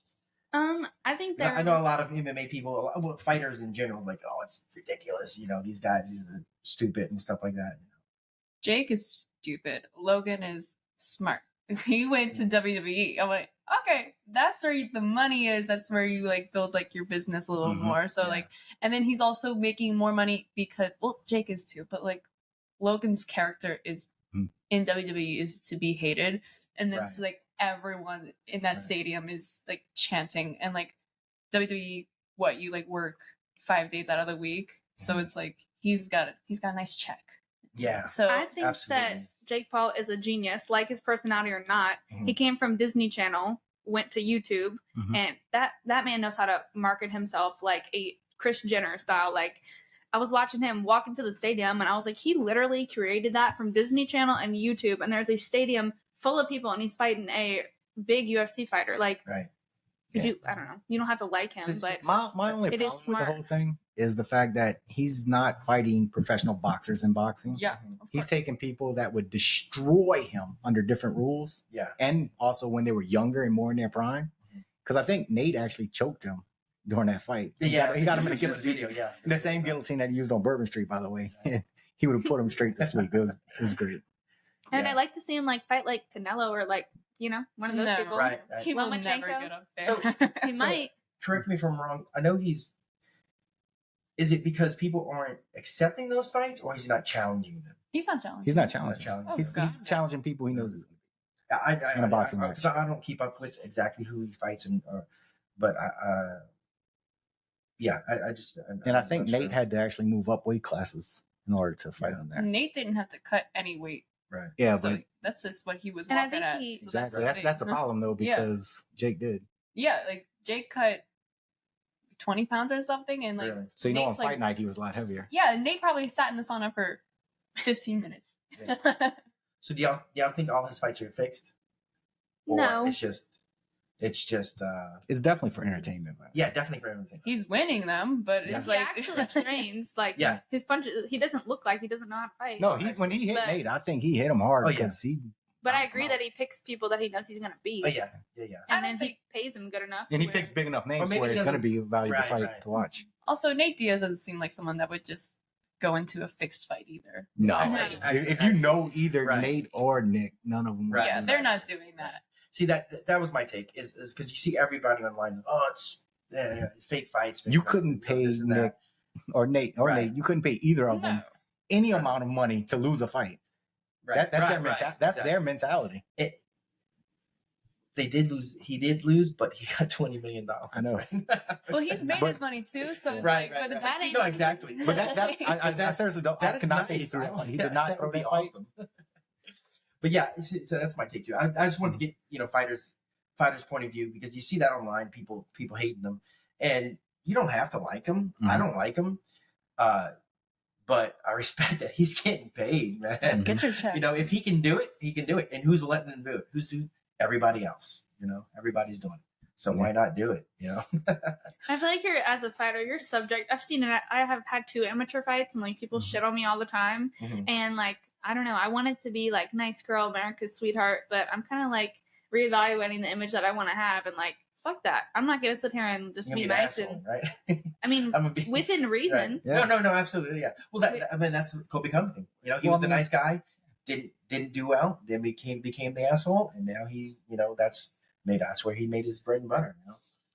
I think I know a lot of MMA people, fighters in general, like, oh, it's ridiculous. These guys, these are stupid and stuff like that. Jake is stupid. Logan is smart. He went to WWE. I'm like, okay, that's where the money is. That's where you like build like your business a little more. So and then he's also making more money because, well, Jake is too, but like Logan's character is in WWE is to be hated. And it's like everyone in that stadium is like chanting, and like WWE, you like work 5 days out of the week. So it's like he's got a nice check. Yeah. So I think that Jake Paul is a genius, like his personality or not. He came from Disney Channel, went to YouTube, and that man knows how to market himself like a Kris Jenner style. Like I was watching him walk into the stadium, and I was like, he literally created that from Disney Channel and YouTube, and there's a stadium full of people, and he's fighting a big UFC fighter. Like, I don't know, you don't have to like him, but my only problem with the whole thing is the fact that he's not fighting professional boxers in boxing. Yeah, he's taking people that would destroy him under different rules. Yeah, and also when they were younger and more in their prime. Because I think Nate actually choked him during that fight. Yeah, he got him in a guillotine. Yeah, the same guillotine that he used on Bourbon Street, by the way. He would have put him straight to sleep. It was great. And I like to see him like fight like Canelo or like, one of those people. Right. He will never get up there. So, he might. Correct me if I'm wrong. I know is it because people aren't accepting those fights, or he's not challenging them? He's not challenging. He's not challenging. He's challenging people he knows. In a boxing match. I don't keep up with exactly who he fights, but I just. I think Nate had to actually move up weight classes in order to fight on that. Nate didn't have to cut any weight. Right. Yeah, so but that's just what he was and walking I think at. Exactly. That's the problem though, because Jake did. Yeah, like Jake cut 20 pounds or something, and like Really? So you know, on Nate's, fight night he was a lot heavier. yeah, Nate probably sat in the sauna for 15 minutes. Yeah. So do y'all think all his fights are fixed? Or No. it's just It's definitely for entertainment. Man. yeah, definitely for everything. He's winning them, but Yeah. it's He like actually trains. Like, Yeah. his punches, he doesn't look like he doesn't know how to fight. No, when he hit But- Nate, I think he hit him hard Oh, yeah. because he. But I knocks him agree out. that he picks people that he knows he's going to beat. Oh yeah. I And don't then he pays him good enough. And he to picks where- big enough names maybe where he it's going to doesn't- be a valuable Right, fight right. to watch. Also, Nate Diaz doesn't seem like someone that would just go into a fixed fight either. No, No. if you know either Right. Nate or Nick, none of them. Right. Yeah, they're not doing that. See that was my take is because you see everybody online. Oh, it's fake fights. Fake You fights, couldn't pay this and that. Nick or Nate Right. You couldn't pay either of them No. any Right. amount of money to lose a fight. Right. That's their Right. That's their mentality. They did lose. He did lose, but he got $20 million. I know. Well, he's made But- his money too, so it's Right, like, right, but it's right. like, No, exactly. But I seriously don't. I That is cannot nice. say he threw that I- fight. He yeah, did not that throw would be that fight. awesome. But yeah, so that's my take too. I just wanted to get fighters' point of view because you see that online, people hating them, and you don't have to like them. I Mhm. don't like them, but I respect that he's getting paid, man. get your check. If he can do it, he can do it. And who's letting him do it? Who's everybody else? Everybody's doing it. So why not do it? I feel like as a fighter, you're subject. I've seen it. I have had 2 amateur fights, and like people Mhm. shit on me all the time. Mhm. And like, I don't know. I want it to be like nice girl, America's sweetheart, but I'm kind of like reevaluating the image that I want to have, and like, fuck that. I'm not gonna sit here and just You're be gonna be an nice asshole, and. right? I mean, I'm gonna be within reason. Right. Yeah. No, absolutely, yeah. Well, that's Kobe Covington. He Well, was I the mean- nice guy, didn't do well, then became the asshole, and now he, that's where he made his bread and butter.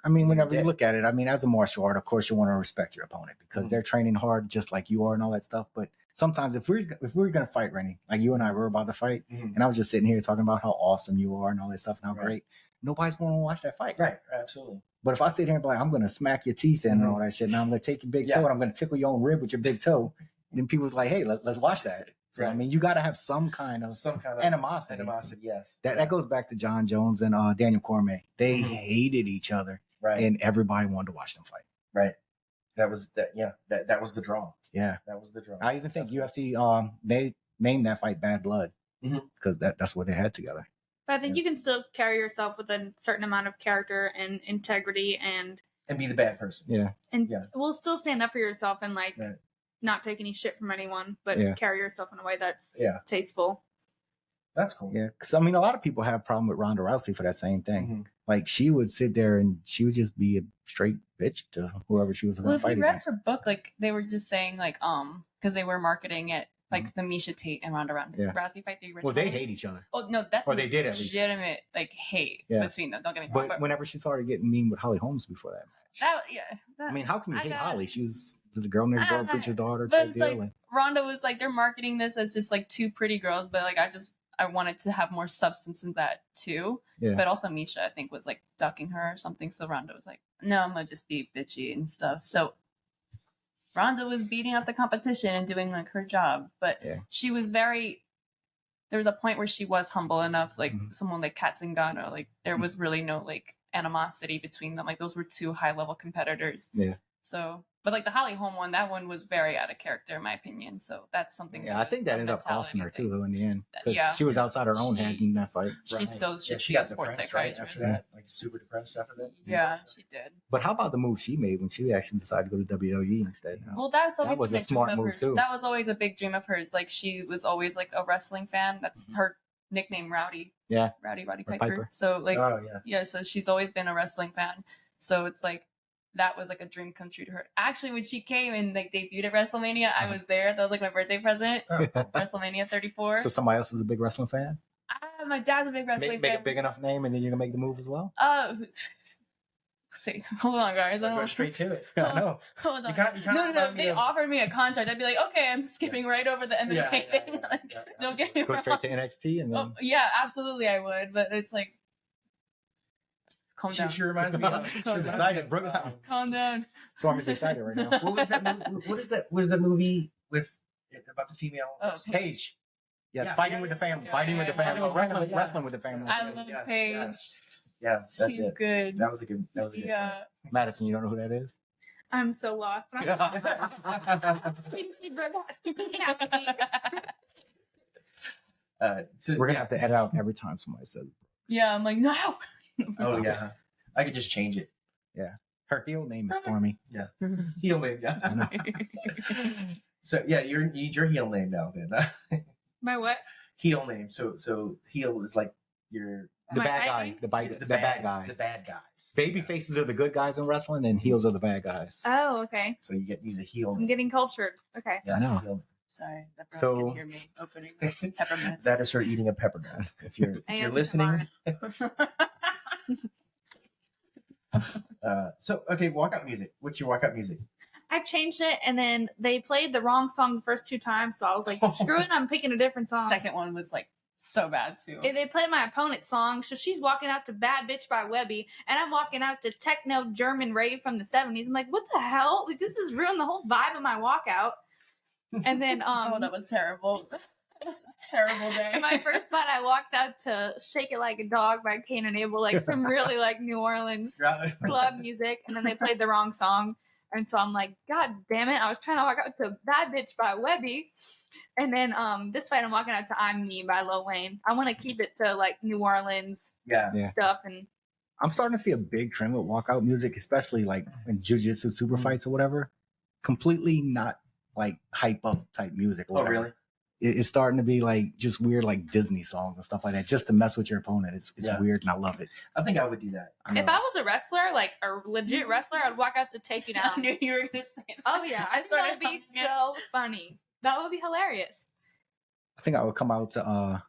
I mean, whenever Yeah. you look at it, I mean, as a martial art, of course, you want to respect your opponent because Mhm. they're training hard just like you are and all that stuff. But sometimes if we're going to fight, Rennie, like you and I were about to fight, Mhm. and I was just sitting here talking about how awesome you are and all that stuff and how Right. great, nobody's going to watch that fight. Right, absolutely. But if I sit here and be like, I'm going to smack your teeth in and Mhm. all that shit, now I'm going to take your big Yeah. toe and I'm going to tickle your own rib with your big toe, then people's like, hey, let's watch that. So, I Right. mean, you got to have some kind of Some kind of animosity. yes. That goes back to John Jones and Daniel Cormier. They Mhm. hated each other, right, and everybody wanted to watch them fight. right. That was that. Yeah, that was the draw. Yeah. That was the draw. I even think UFC they named that fight Bad Blood Mhm. because that's what they had together. But I think you can still carry yourself with a certain amount of character and integrity, and be the bad person. Yeah. Yeah. will still stand up for yourself and like Right. not take any shit from anyone, but Yeah. carry yourself in a way that's Yeah. tasteful. That's cool. Yeah. Because I mean, a lot of people have a problem with Ronda Rousey for that same thing. Mhm. Like she would sit there and she would just be a straight bitch to whoever she was Well, going to if fight you read against. her book, like they were just saying, like, because they were marketing it, like Mm-hmm. the Misha Tate and Ronda Rousey Yeah. fight, the original. Well, they hate each other. Oh no, that's Or they did at least. legitimate like hate Yeah. between them. Don't get me wrong, But whenever she started getting mean with Holly Holmes before that match. that I mean, how can you I hate got- Holly? She was the girl next door, preacher's daughter But type it's deal. like and- Ronda was like, they're marketing this as just like 2 pretty girls, but like I wanted to have more substance in that too. Yeah. But also Misha, I think, was like ducking her or something. So Ronda was like, no, I'm gonna just be bitchy and stuff. So Ronda was beating out the competition and doing like her job, but Yeah. she was very. There was a point where she was humble enough, like Mhm. someone like Kat Zingano, like there was really no like animosity between them. Like those were 2 high level competitors. Yeah. So, but like the Holly Holm one, that one was very out of character in my opinion. So that's something. Yeah, I think that was a ended up costing her mentality too, though, in the end. Because Yeah. she was outside her own head in that fight. She Right. still should she be a got sports depressed, right? After psychiatrist. that, like super depressed after that. Yeah, she did. But how about the move she made when she actually decided to go to WWE instead? You know? Well, that's always was been a smart dream of move, hers. too. That was always a big dream of hers. Like she was always like a wrestling fan. That's Mhm. her nickname, Rowdy. Yeah. Roddy Or Piper. Piper. So like, Oh yeah. yeah. So she's always been a wrestling fan. So it's like that was like a dream come true to her. Actually, when she came and like debuted at WrestleMania, I was there. That was like my birthday present. Oh, WrestleMania 34. So somebody else is a big wrestling fan? My dad's a big wrestling Make fan. a big enough name and then you're going to make the move as well? See, hold on, guys. I Go don't straight to it. I know. Hold on. You can't No. remind If me they of- offered me a contract, I'd be like, okay, I'm skipping right over the MMA thing. Like, don't get me Go wrong. straight to NXT and then. Oh, yeah, absolutely, I would. But it's like, calm down. She reminds me of. She's excited. Bring it out. Calm down. Stormy's excited right now. What was that? What is that? Was that movie with about the female? Oh, Paige. Yes, Yeah, fighting yeah, with the yeah, family. yeah, Fighting with the yeah, family. yeah, Wrestling, yeah. wrestling with the family. I love Paige. Yeah, that's She's it. good. That was a good. That was a good. Yeah. Fight. Madison, you don't know who that is? I'm so lost. So, We're gonna have to edit out every time somebody says. Yeah, I'm like, no. Oh yeah, I could just change it. Yeah, her heel name is Stormy. Yeah, heel name. Yeah. So yeah, your heel name now then. My what? Heel name. So heel is like your The My bad guy. name? The bad guys. The bad guys. Baby faces are the good guys in wrestling, and heels are the bad guys. Oh, okay. So you need a heel I'm name. getting cultured. Okay. Yeah, I know. heel name. Sorry, that So- probably can hear me opening this peppermint. That is her eating a peppermint. If you're listening. So okay, walkout music. What's your walkout music? I've changed it, and then they played the wrong song the first 2 times, so I was like, screw it, I'm picking a different song. Second one was like so bad too. They played my opponent's song, so she's walking out to Bad Bitch by Webby, and I'm walking out to techno German rave from the 70s. I'm like, what the hell? Like, this has ruined the whole vibe of my walkout. And then Oh, that was terrible. It was a terrible day. my first spot, I walked out to Shake It Like a Dog by Cain and Abel, like some really like New Orleans club music, and then they played the wrong song. And so I'm like, God damn it. I was trying to walk out to Bad Bitch by Webby. And then this fight, I'm walking out to I'm Me by Lil Wayne. I want to keep it to like New Orleans Yeah. stuff. And I'm starting to see a big trend with walkout music, especially like in jiu-jitsu super fights or whatever. Completely not like hype up type music. Or Oh, whatever. really? It's starting to be like just weird like Disney songs and stuff like that, just to mess with your opponent. It's Yeah. weird, and I love it. I think I would do that. if I was a wrestler, like a legit wrestler, I'd walk out to Take You I Down. knew you were gonna say that. Oh, yeah. I think that would be so funny. That would be hilarious. I think I would come out to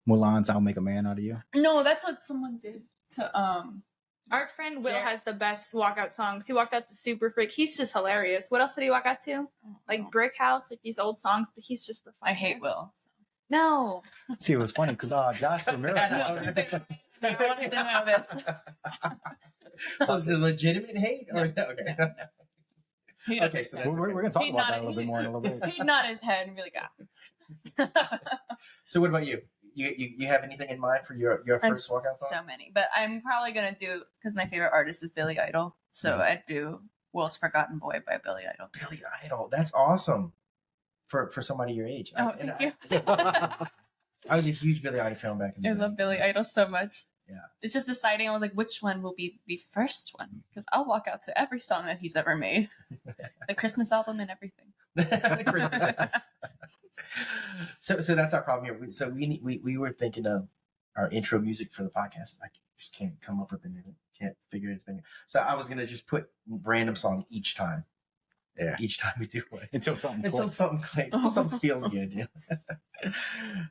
Mulan's "I'll Make a Man Out of You." No, that's what someone did to Our friend Will Jer- has the best walkout songs. He walked out to Super Freak. He's just hilarious. What else did he walk out to? Like Brick House, like these old songs, but he's just the I funniest. hate Will. So. No. See, it was funny because Josh Ramirez. They wanted to know this. So is it legitimate hate or is that okay? He'd Okay, so that's We're gonna talk He'd about not- that a little bit more in a little bit. He'd nod his head and be like, So what about you? You have anything in mind for your first walkout song? so many. But I'm probably gonna do, because my favorite artist is Billy Idol, so I'd do Will's Forgotten Boy by Billy Idol. Billy Idol. That's awesome. For somebody your age. Oh, thank you. I was a huge Billy Idol fan back in the I day. love Billy Idol so much. Yeah. It's just deciding, I was like, which one will be the first one? Because I'll walk out to every song that he's ever made. The Christmas album and everything. The Christmas. So that's our problem here. So we were thinking of our intro music for the podcast. I just can't come up with anything. Can't figure anything. So I was gonna just put random song each time. Yeah. Each time we do it. Until something clicks. something clicks. Until something feels good. Yeah.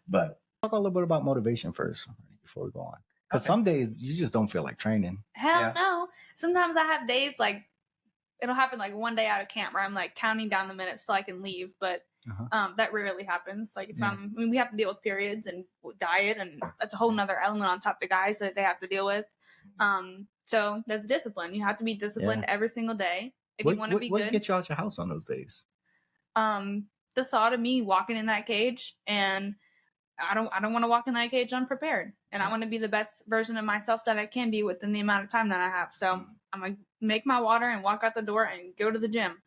But Talk a little bit about motivation first before we go on. Because some days you just don't feel like training. Hell Yeah. no. Sometimes I have days like it'll happen like one day out of camp where I'm like counting down the minutes so I can leave, but that rarely happens. Like if we have to deal with periods and diet, and that's a whole nother element on top of the guys that they have to deal with. So that's discipline. You have to be disciplined every single day if you want to be what good. get you out your house on those days? The thought of me walking in that cage, and I don't want to walk in that cage unprepared, and I want to be the best version of myself that I can be within the amount of time that I have. So I'm gonna make my water and walk out the door and go to the gym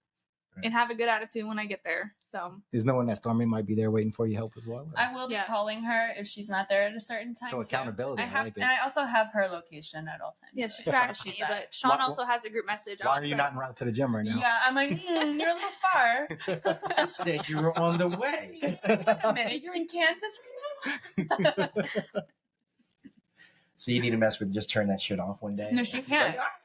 and have a good attitude when I get there. So Is knowing that Stormy might be there waiting for your help as well? or- I will be calling her if she's not there at a certain time. So too. accountability, I I have, like it. and I also have her location at all times. yeah, so she tracks she's me, at- but Sean Why- also has a group message. Why are you not en route to the gym right now? Yeah, I'm like, you're a little far. you said you were on the way. Wait a minute, you're in Kansas right now? So you need to mess with just turn that shit off one day. No, she She's can't. like, "Ah."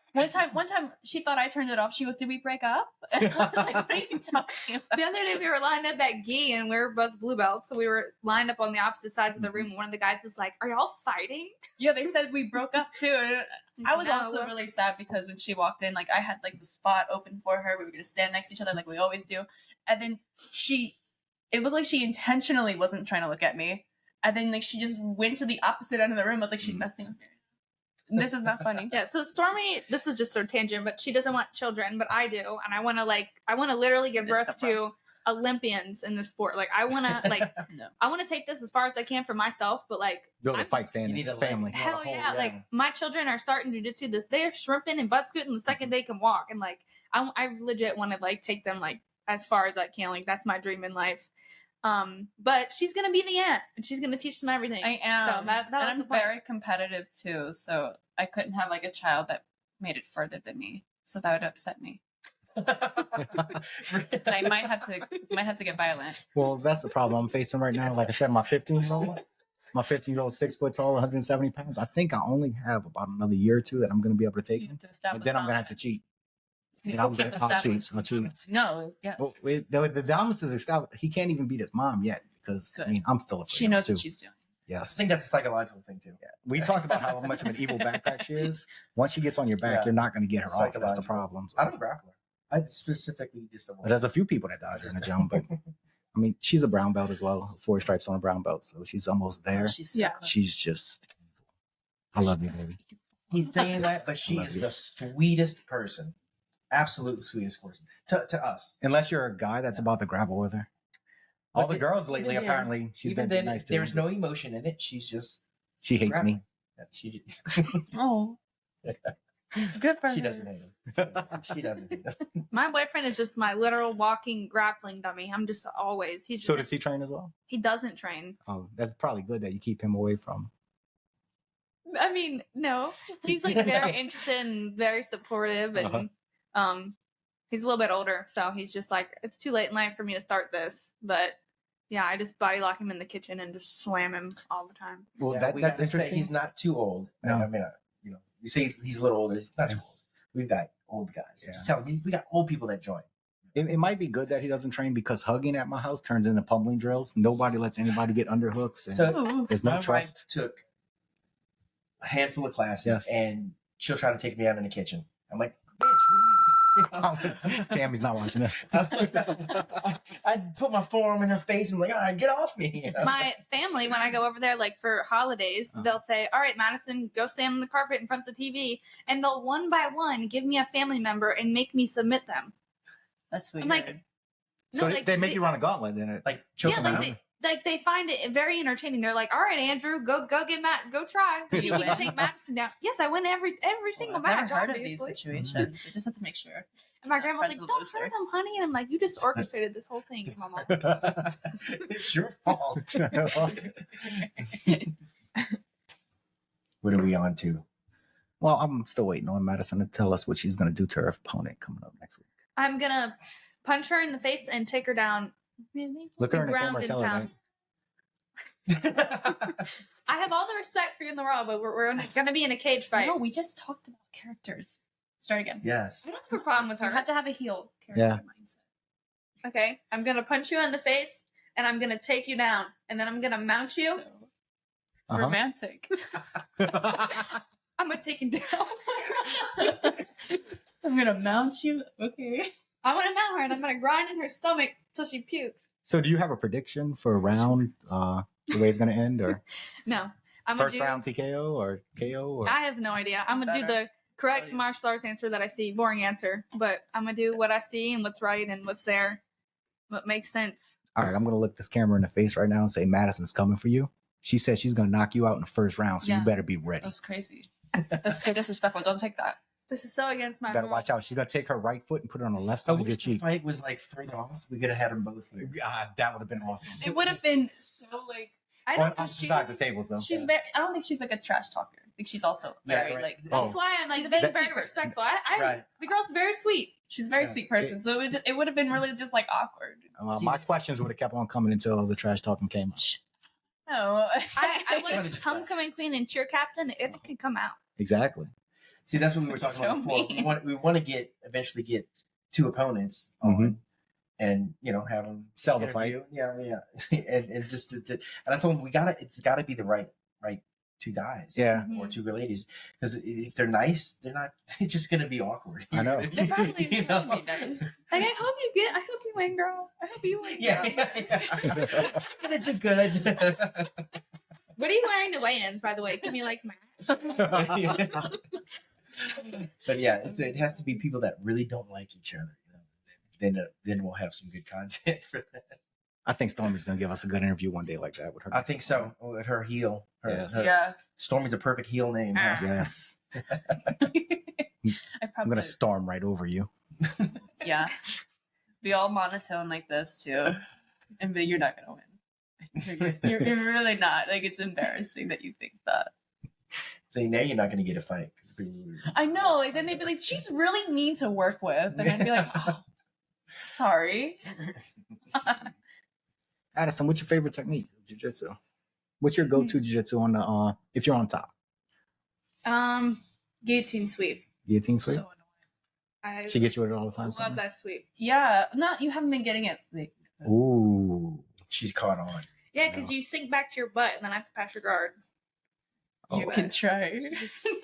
One time, she thought I turned it off. She was, did we break up? And I was like, what are you talking about? The other day we were lined up at Gi, and we were both blue belts, so we were lined up on the opposite sides of the room. And one of the guys was like, "Are y'all fighting?" Yeah, they said we broke up too. And I was No. also really sad because when she walked in, like I had like the spot open for her. We were gonna stand next to each other like we always do. And then it looked like she intentionally wasn't trying to look at me. And then like she just went to the opposite end of the room. I was like, she's messing with me. This is not funny. Yeah, so Stormy, this is just a tangent, but she doesn't want children, but I do, and I want to literally give This birth come to Olympians in the sport. Like I want to No. I want to take this as far as I can for myself, but like Build a I'm- fight You need a family. leg. hell whole- yeah, yeah. like my children are starting jujitsu. They're shrimping and butt scooting the second they can walk, and like I legit want to like take them like as far as I can. Like that's my dream in life. But she's gonna be the aunt, and she's gonna teach them everything. I am. So that was and the I'm point. very competitive too, so I couldn't have like a child that made it further than me. So that would upset me. And I might have to get violent. Well, that's the problem I'm facing right now. Like I said, my 15-year-old, 6 foot tall, 170 pounds. I think I only have about another year or two that I'm going to be able to take You him. have to establish And then I'm going to have to dominance. cheat. You And I'll have to cheat. establish I'll cheat. dominance. No, yes. Well, the dominance is established. He can't even beat his mom yet because Good. I mean I'm still afraid. She of her, knows too. what she's doing. I Yes. think that's a psychological thing too. We talked about how much of an evil backpack she is. Once she gets on your back, Yeah. you're not going to get her off. That's the Psychological. problem. I don't grapple her. I specifically just avoid. But there's a few people that dodge her in the gym, but I mean, she's a brown belt as well. 4 stripes on a brown belt, so she's almost there. She's so Yeah. close. She's just. I love you, baby. He's saying that, but she I love is you. the sweetest person. Absolute sweetest person to us. Unless you're a guy that's about to grapple with her. All But the girls lately, even then- apparently, she's Even been then, nice to. there's no emotion in it. She's just She hates me. grappling. She Oh, good for she her. doesn't hate him. She doesn't hate him. My boyfriend is just my literal walking grappling dummy. I'm just always. He's just, So does he train as well? he doesn't train. Oh, that's probably good that you keep him away from. I mean, no. He's like very interested and very supportive, and he's a little bit older, so he's just like, it's too late in life for me to start this. But yeah, I just body lock him in the kitchen and just slam him all the time. Well, Yeah, that's we gotta say interesting. He's not too old. No. I mean, you say he's a little older. He's not too old. We've got old guys. Yeah. Just tell me, we got old people that join. It might be good that he doesn't train because hugging at my house turns into pummeling drills. Nobody lets anybody get underhooks. And So there's no my trust. wife took a handful of classes, Yes. and she'll try to take me out in the kitchen. I'm like, bitch, what are you Tammy's not watching this. I put my forearm in her face and I'm like, all right, get off me. You know? My family, when I go over there, like for holidays, Uh-huh. they'll say, "All right, Madison, go stand on the carpet in front of the TV," and they'll one by one give me a family member and make me submit them. That's weird. I'm like, So no, like, they make you run a gauntlet, then. Like, choke yeah, them like out. they find it very entertaining. They're like, "All right, Andrew, go get Matt, go try. Did See you if you can win? take Madison down." Yes, I win every single I've match. never heard of these obviously. situations. I just have to make sure. And my grandma's Friend's like, a "Don't loser. hurt him, honey." And I'm like, "You just orchestrated this whole thing, Mama." It's your fault. What are we on to? Well, I'm still waiting on Madison to tell us what she's going to do to her opponent coming up next week. I'm gonna punch her in the face and take her down. Really? Look her in the Ground camera, and tell her pound. that. I have all the respect for you in the world, but we're gonna be in a cage fight. No, we just talked about characters. Start again. Yes. I don't have a problem with You her. have to have a heel character Yeah. mindset. Okay, I'm gonna punch you in the face and I'm gonna take you down, and then I'm gonna mount you. So Uh-huh. romantic. I'm gonna take you down. I'm gonna mount you. Okay. I want to mount her, and I'm gonna grind in her stomach till she pukes. So, do you have a prediction for a round? The way it's going to end, or No, I'm gonna first do. round TKO or KO? Or I have no idea. I'm gonna do Better. the correct Tell you. martial arts answer that I see. Boring answer, but I'm gonna do what I see and what's right and what's there, what makes sense. all right, I'm going to look this camera in the face right now and say Madison's coming for you. She says she's going to knock you out in the first round, so Yeah. you better be ready. That's crazy. That's so disrespectful. Don't take that. This is so against my. You better morals. watch out. She's going to take her right foot and put it on the left I side of your wish the cheek. fight was like further off. We could have had them both here. That would have been awesome. It would have been so like. I On don't think opposite she's. sides of the tables, though. She's very. I don't think she's like a trash talker. I think she's also Yeah, very right. like. This That's Oh. why I'm like She's a being very very sweet person. respectful. I Right. the girl's very sweet. She's a very Yeah. sweet person, so it would have been really just like awkward. My questions would have kept on coming until the trash talking came out. No, I Should've was just homecoming queen and cheer captain. It could come out. Exactly. See, that's what we were talking So about before. mean. We want to eventually get two opponents Mhm. on, and have them Sell the interview. Yeah, and just and I told him it's gotta be the right two guys, Yeah. or two ladies, because if they're nice, they're not. It's just gonna be awkward. I know. they're probably You trying know? to be nice. Like I hope you win, girl. I hope you win. Yeah, girl. yeah. And it's a good. What are you wearing to weigh-ins, by the way? Can we like match? But yeah, it has to be people that really don't like each other. Then we'll have some good content for that. I think Stormy's going to give us a good interview one day like that with her. I think so. With her heel. Yes. Yeah, Stormy's a perfect heel name. Huh? Yes. I I'm probably. going to storm right over you. Yeah. Be all monotone like this too. And but you're not gonna win. You're really not. Like it's embarrassing that you think that. So now you're not going to get a fight. I know. Like then they'd be like, she's really mean to work with. And I'd be like, oh, sorry. Addison, what's your favorite technique of jiu-jitsu? What's your go-to jiu-jitsu on the if you're on top? Guillotine sweep. Guillotine sweep? So annoying. She gets you with it all the time. Love that sweep. Yeah. No, you haven't been getting it. Ooh. She's caught on. Yeah, because you sink back to your butt and then I have to pass your guard. You can try.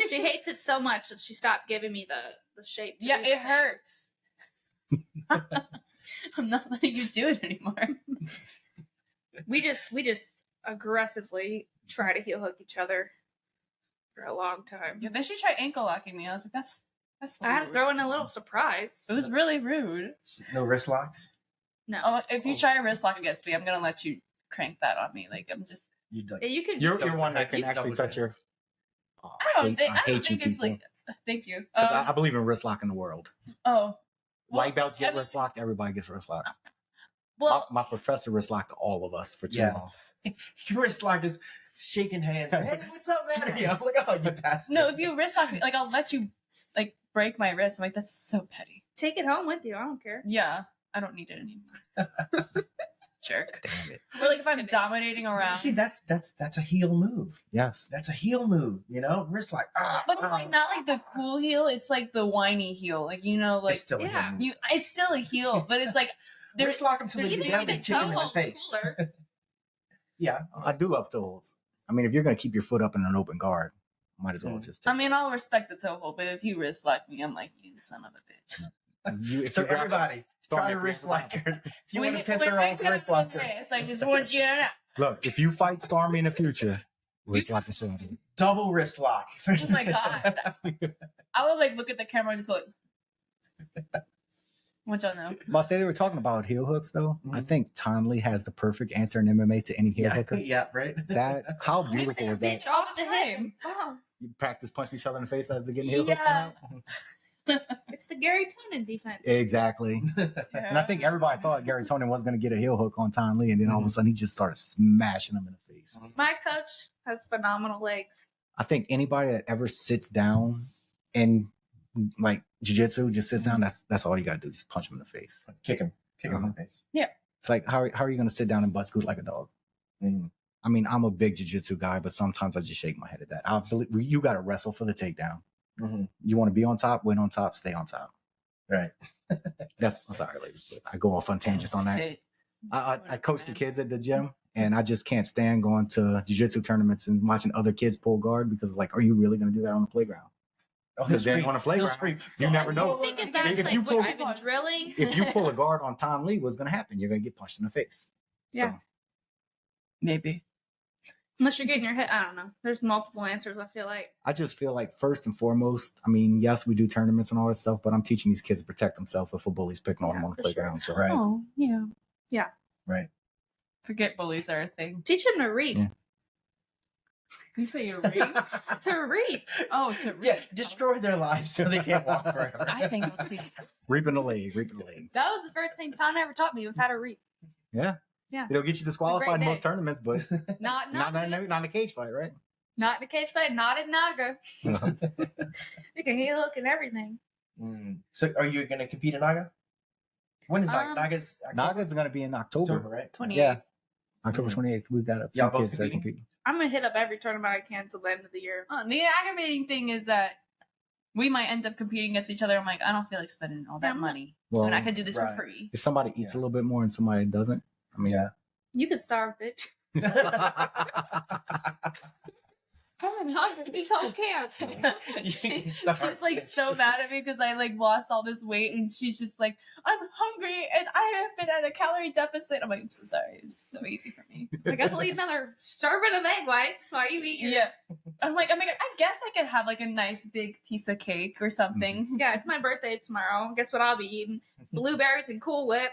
She hates it so much that she stopped giving me the shape. Yeah, it hurts. I'm not letting you do it anymore. We just aggressively try to heel hook each other for a long time. Yeah, then she tried ankle locking me. I was like, that's I had to throw in a little surprise. It was really rude. No wrist locks? No. Oh, if you try a wrist lock against me, I'm gonna let you crank that on me. Like I'm just. You'd like, Yeah, you could. You're one that can actually touch your. Oh, I don't think you it's people. like. Thank you. Because I believe in wrist locking the world. Oh. White belts get wrist locked. Everybody gets wrist locked. Well, my professor wrist locked all of us for too Yeah. long. your wrist lock is shaking hands. Hey, what's up, man? Yeah, I'm like, oh, you passed no, it. if you wrist lock me, like I'll let you like break my wrist. I'm like, that's so petty. Take it home with you. I don't care. Yeah, I don't need it anymore. Jerk. Damn it. Or like if I'm dominating around. See, that's a heel move. Yes. That's a heel move, wrist lock. But it's like not like the cool heel. It's like the whiny heel. Like like it's still a heel yeah, move. it's still a heel, but it's like Wrist lock them till they There's get even down the and kick them in the toe face. cooler. Yeah. I do love toe holds. I mean, if you're going to keep your foot up in an open guard, might as well just take I mean, I'll respect the toe hold, but if you wrist lock me, I'm like, you son of a bitch. you, So everybody, try to wrist lock her. If you want to piss her off, wrist lock her. It's like, just want you to know. Look, if you fight Stormy in the future, wrist lock the shoulder. Double wrist lock. Oh my God. I would like look at the camera and just go like, what y'all know? But say they were talking about heel hooks, though. Mhm. I think Tom Lee has the perfect answer in MMA to any heel Yeah, hooker. yeah, right. That how beautiful is that? Bitch off the hip. Oh. You practice punching each other in the face as they're getting heel hooked Yeah. out? It's the Gary Tonin defense. Exactly. And I think everybody thought Gary Tonin was going to get a heel hook on Tom Lee, and then all of a sudden he just started smashing him in the face. My coach has phenomenal legs. I think anybody that ever sits down in like jiu-jitsu just sits down, that's all you got to do, just punch him in the face. Kick him in the face. It's like, how are you going to sit down and butt scoot like a dog? I mean, I'm a big jiu-jitsu guy, but sometimes I just shake my head at that. I believe you got to wrestle for the takedown. You want to be on top, win on top, stay on top. Right. I'm sorry, ladies, but I go off on tangents on that. I coach the kids at the gym, and I just can't stand going to jiu-jitsu tournaments and watching other kids pull guard because it's like, are you really going to do that on the playground? Because then on a playground, you never know. I think if that's If like you what pull- I've been drilling. If you pull a guard on Tom Lee, what's going to happen? You're going to get punched in the face. Yeah. So, Maybe. Unless you're getting your head, I don't know. There's multiple answers, I feel like. I just feel like first and foremost, I mean, yes, we do tournaments and all that stuff, but I'm teaching these kids to protect themselves if a bully's picking on them on the for sure. playground. So, Right. Oh, yeah. Right. Forget bullies are a thing. Teach them to read. Yeah. You say you read? To read. Oh, to read. Yeah, destroy their lives so they can't walk forever. I think I'll teach. reaping the leg, reaping the leg. That was the first thing Tom ever taught me was how to read. Yeah. Yeah. It'll get you disqualified in most day. tournaments, but Not not in a cage fight, right? Not in a cage fight, not in Naga. You can heel hook and everything. So, are you going to compete in Naga? When is Naga? Naga's Naga's going to be in October. right? 28. Yeah. October 28th. We've got a few Y'all both kids that are competing? competing. I'm gonna hit up every tournament I can till the end of the year. The aggravating thing is that we might end up competing against each other. I'm like, I don't feel like spending all that Yeah, money. Well, and I could do this right. for free. if somebody eats a Yeah. little bit more and somebody doesn't, I mean, Yeah. You could starve, bitch. I'm hungry. It's okay. She's like so mad at me because I like lost all this weight, and she's just like, I'm hungry and I have been at a calorie deficit. I'm like, I'm so sorry. It's so easy for me. I guess I'll eat another serving of egg whites while you eat your... Yeah. I'm like, I guess I could have like a nice big piece of cake or something. Yeah, it's my birthday tomorrow. Guess what I'll be eating? Blueberries and Cool Whip.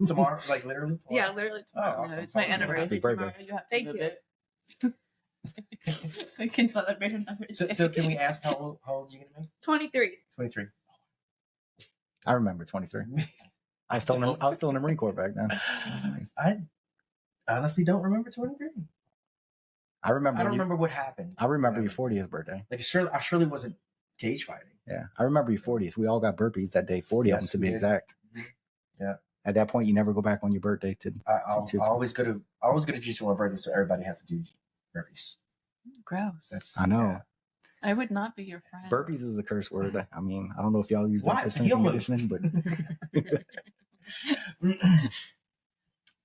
Tomorrow, like literally tomorrow? Yeah, literally tomorrow. Oh, awesome. It's my Happy anniversary birthday. tomorrow. You have to Thank move you. it. We can celebrate another day. So can we ask how old are you going to be? 23. 23. I remember 23. I was still in the Marine Corps back then. Nice. I honestly don't remember 23. I don't remember what happened. I remember your 40th birthday. Like I surely wasn't cage fighting. Yeah, I remember your 40th. We all got burpees that day, 40 of them to be exact. Mm-hmm. Yeah. At that point, you never go back on your birthday to. I always go to jiu-jitsu on my birthday, so everybody has to do burpees. Gross. I know. Yeah. I would not be your friend. Burpees is a curse word. I mean, I don't know if y'all use that for It's a strength heel and move. conditioning, but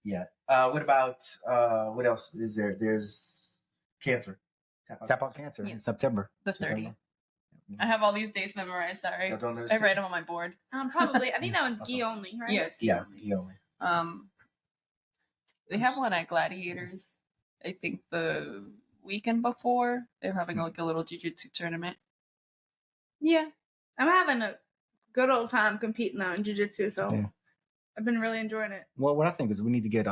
Yeah. What about what else is there? There's cancer. Tap out cancer in September. The 30th. I have all these dates memorized. Sorry, I write them on my board. Probably. I think that one's gi only, right? Yeah, it's gi only. They have one at Gladiators. I think the weekend before they're having like a little jiu-jitsu tournament. Yeah, I'm having a good old time competing now in jiu-jitsu, so I've been really enjoying it. Well, what I think is we need to get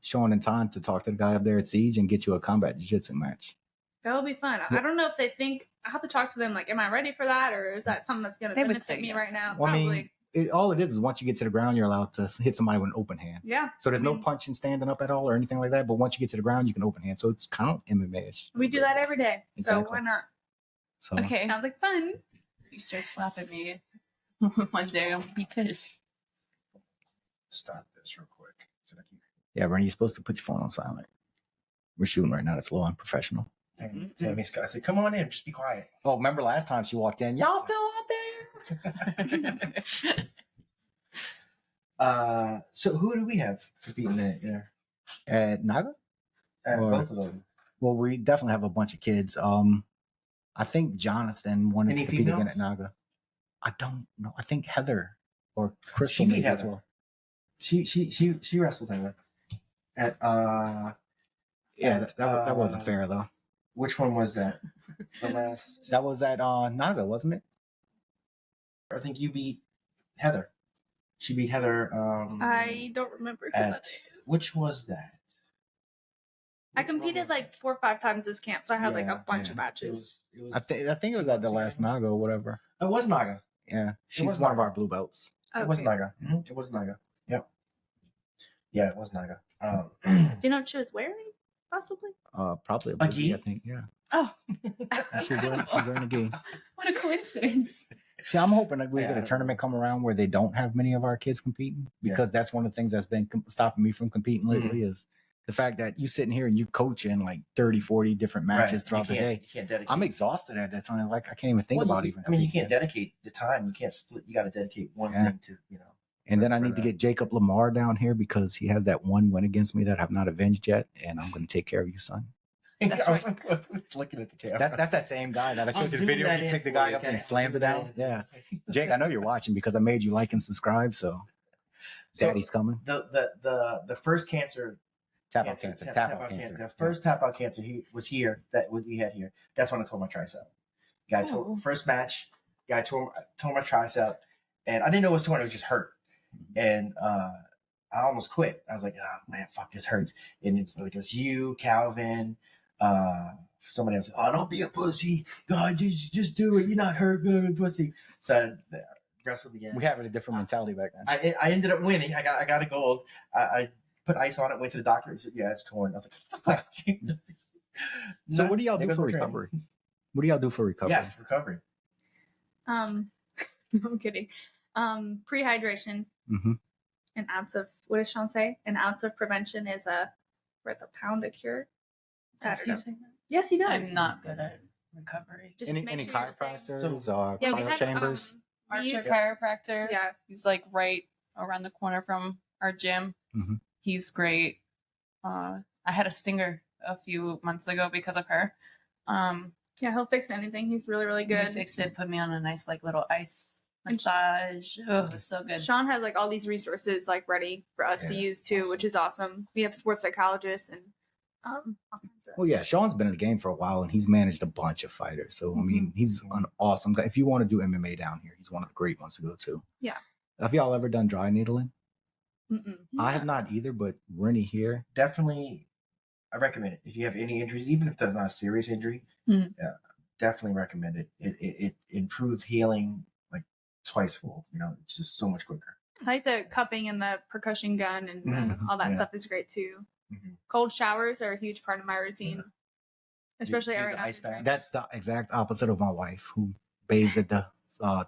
Sean and Ton to talk to the guy up there at Siege and get you a combat jiu-jitsu match. That'll be fun. I don't know if they think I have to talk to them. Like, am I ready for that, or is that something that's going to benefit me right now? Well, probably. I mean, all it is once you get to the ground, you're allowed to hit somebody with an open hand. Yeah. So there's no punching, standing up at all, or anything like that. But once you get to the ground, you can open hand. So it's kind of MMA-ish. We do that every day. Exactly. So why not? So okay. Sounds like fun. You start slapping me one day, I'll be pissed. Stop this real quick. Yeah, Rennie, you're supposed to put your phone on silent. We're shooting right now. That's a little unprofessional. And Miss Scott said, "Come on in, just be quiet." Oh, remember last time she walked in? Y'all still out there? So who do we have competing there? At Naga? Both of them. Well, we definitely have a bunch of kids. I think Jonathan wanted to compete again at Naga. I don't know. I think Heather or Crystal she beat Heather as well. She wrestled Heather at that wasn't fair though. Which one was that? The last that was at Naga, wasn't it? I think you beat Heather. She beat Heather. I don't remember who that is. Which was that? I competed like 4 or 5 times this camp, so I had like a bunch of matches. I think it was at the last Naga or whatever. It was Naga. Yeah, she's one of our blue belts. Okay. It was Naga. Mm-hmm. It was Naga. Yep. Yeah, it was Naga. Do you know what she was wearing? Possibly. Probably a gi. I think. Yeah. Oh. she's wearing a gi. What a coincidence. See, I'm hoping that we get a tournament come around where they don't have many of our kids competing, because that's one of the things that's been stopping me from competing lately is the fact that you sitting here and you coach in like 30, 40 different matches throughout the day. You can't dedicate. I'm exhausted at that time. Like I can't even think about even. I mean, you can't dedicate the time. You can't split. You got to dedicate one thing to, And then I need to get Jacob Lamar down here because he has that one win against me that I've not avenged yet, and I'm going to take care of you, son. That's right. I was looking at the camera. That's that same guy that I showed this video. He picked the guy up and slammed it down. Yeah, Jake, I know you're watching because I made you like and subscribe. So Daddy's coming. The first cancer. Tap out cancer. The first tap out cancer he was here that we had here. That's when I tore my tricep. First match, guy tore my tricep, and I didn't know it was torn. It was just hurt, and I almost quit. I was like, oh man, fuck, this hurts. And it's like, it's you, Calvin, somebody else. Oh, don't be a pussy. God, just do it. You're not hurt, good pussy. So I wrestled again. We had a different mentality back then. I ended up winning. I got a gold. I put ice on it. Went to the doctor. He said, "Yeah, it's torn." I was like, "Fuck." So what do y'all do for recovery? What do y'all do for recovery? Yes, recovery. I'm kidding. Prehydration. Mm-hmm. An ounce of, what does Sean say? An ounce of prevention is worth a pound of cure. Does he say that? Yes, he does. I'm not good at recovery. Any chiropractors or cryo chambers? Archer chiropractor. Yeah. He's like right around the corner from our gym. Mm-hmm. He's great. I had a stinger a few months ago because of her. Yeah, he'll fix anything. He's really, really good. He fixed it, put me on a nice like little ice massage. Oh, it was so good. Sean has like all these resources like ready for us to use too, which is awesome. We have sports psychologists and all kinds of well, yeah, Sean's been in the game for a while and he's managed a bunch of fighters. So I mean, he's an awesome guy. If you want to do MMA down here, he's one of the great ones to go to. Yeah. Have y'all ever done dry needling? Mm-mm. I have not either, but Rennie here. Definitely, I recommend it. If you have any injuries, even if there's not a serious injury, definitely recommend it. It improves healing like twice full. You know, it's just so much quicker. I like the cupping and the percussion gun and all that stuff is great too. Cold showers are a huge part of my routine, especially Do right the after ice bath? training. That's the exact opposite of my wife, who bathes at the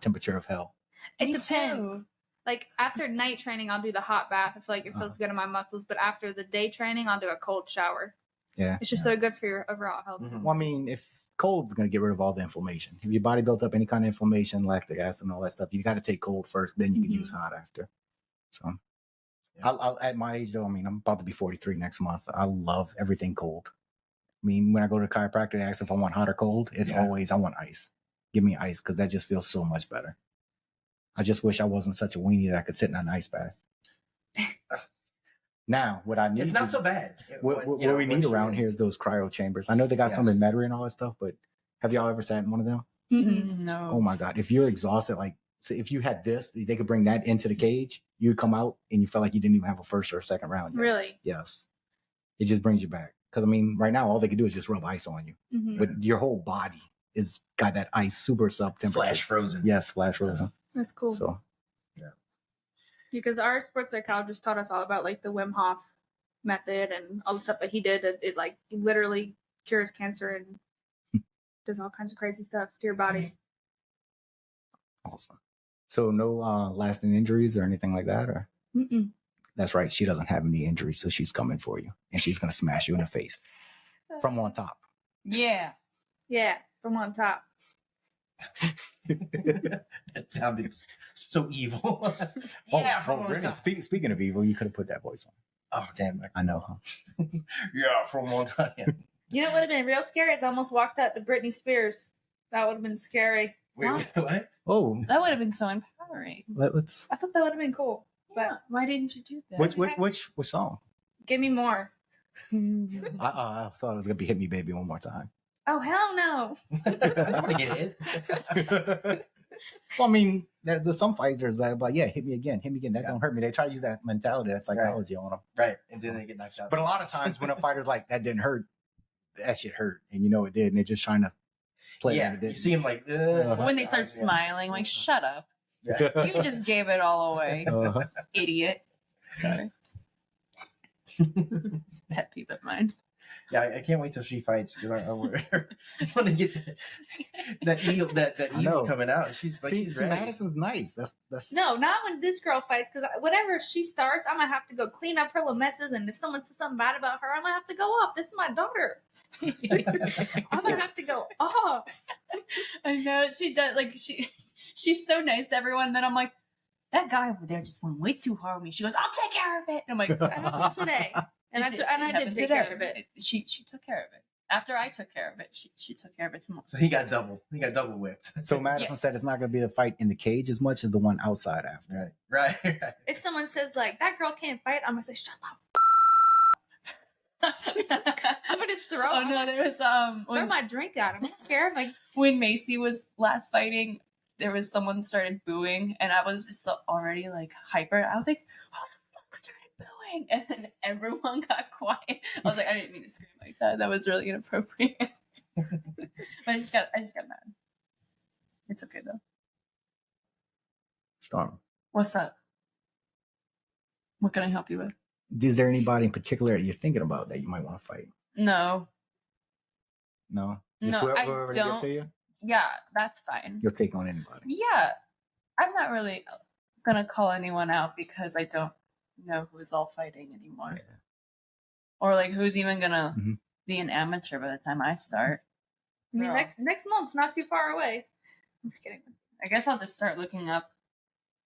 temperature of hell. It Me depends. too. Like after night training, I'll do the hot bath. I feel like it feels good in my muscles. But after the day training, I'll do a cold shower. Yeah. It's just so good for your overall health. Well, I mean, if cold's going to get rid of all the inflammation. If your body built up any kind of inflammation, lactic acid and all that stuff, you got to take cold first, then you can use hot after. So I'll, at my age, though, I mean, I'm about to be 43 next month. I love everything cold. I mean, when I go to the chiropractor, they ask if I want hot or cold. It's always, I want ice. Give me ice, because that just feels so much better. I just wish I wasn't such a weenie that I could sit in an ice bath. Now, what I need, it's not so bad. What we need around here is those cryo chambers. I know they got some in Metairie and all that stuff, but have y'all ever sat in one of them? No. Oh my God. If you're exhausted, like, so if you had this, they could bring that into the cage, you'd come out and you felt like you didn't even have a first or a second round yet. Really? Yes. It just brings you back. Because, I mean, right now, all they can do is just rub ice on you. But your whole body is got that ice super sub temperature. Flash frozen. Yes, flash frozen. That's cool. So, because our sports psychologist taught us all about like the Wim Hof method and all the stuff that he did. It like literally cures cancer and does all kinds of crazy stuff to your body. awesome. So no lasting injuries or anything like that? Or That's right. She doesn't have any injuries, so she's coming for you. And she's going to smash you in the face from on top. Yeah. Yeah, from on top. That sounded so evil. From on top. Speaking of evil, you could have put that voice on. Oh, damn. I know, huh? Yeah, from one time. You know what would have been real scary is I almost walked up to Britney Spears. That would have been scary. Wait, what? Oh, That would have been so empowering. let's. I thought that would have been cool. Yeah. But Why didn't you do that? Which song? give me more. I thought it was gonna be "Hit Me, Baby" one more time. Oh, hell no. I want to get it. Well, I mean, there's some fighters that are like, yeah, hit me again. That don't hurt me. They try to use that mentality, that psychology on them. Right. And then they get knocked out. But a lot of times when a fighter's like, that didn't hurt, that shit hurt. And you know it did. And they're just trying to play it. Yeah, And it didn't. you see him like, When they start smiling, like, shut up. Yeah. You just gave it all away, idiot. Sorry. It's a pet peeve of mine. Yeah, I can't wait till she fights because I want to get that evil coming out. She's like, she's ready. Madison's nice. That's No, not when this girl fights, because whatever she starts, I'm going to have to go clean up her little messes. And if someone says something bad about her, I'm going to have to go off. This is my daughter. I'm going to have to go off. I know. She does. Like, she's so nice to everyone. And then I'm like, that guy over there just went way too hard with me. She goes, I'll take care of it. And I'm like, That happened today. And I did take care of it. She took care of it. After I took care of it, she took care of it some more. So he got double whipped. So Madison said it's not going to be the fight in the cage as much as the one outside after. Right. If someone says, like, that girl can't fight, I'm going to say, shut up. I'm going to just throw there was throw my drink at him. I don't care. Like, when Macy was last fighting, there was someone started booing, and I was just already like hyper. I was like, "Who the fuck started booing?" And then everyone got quiet. I was like, I didn't mean to scream like that. That was really inappropriate. But I just got mad. It's okay though. Storm. What's up? What can I help you with? Is there anybody in particular you're thinking about that you might want to fight? No. No? No, I whoever don't. gets to you? Yeah, that's fine. You'll take on anybody. Yeah, I'm not really gonna call anyone out because I don't know who's all fighting anymore, or like who's even gonna be an amateur by the time I start. I mean, next month's not too far away. I'm just kidding. I guess I'll just start looking up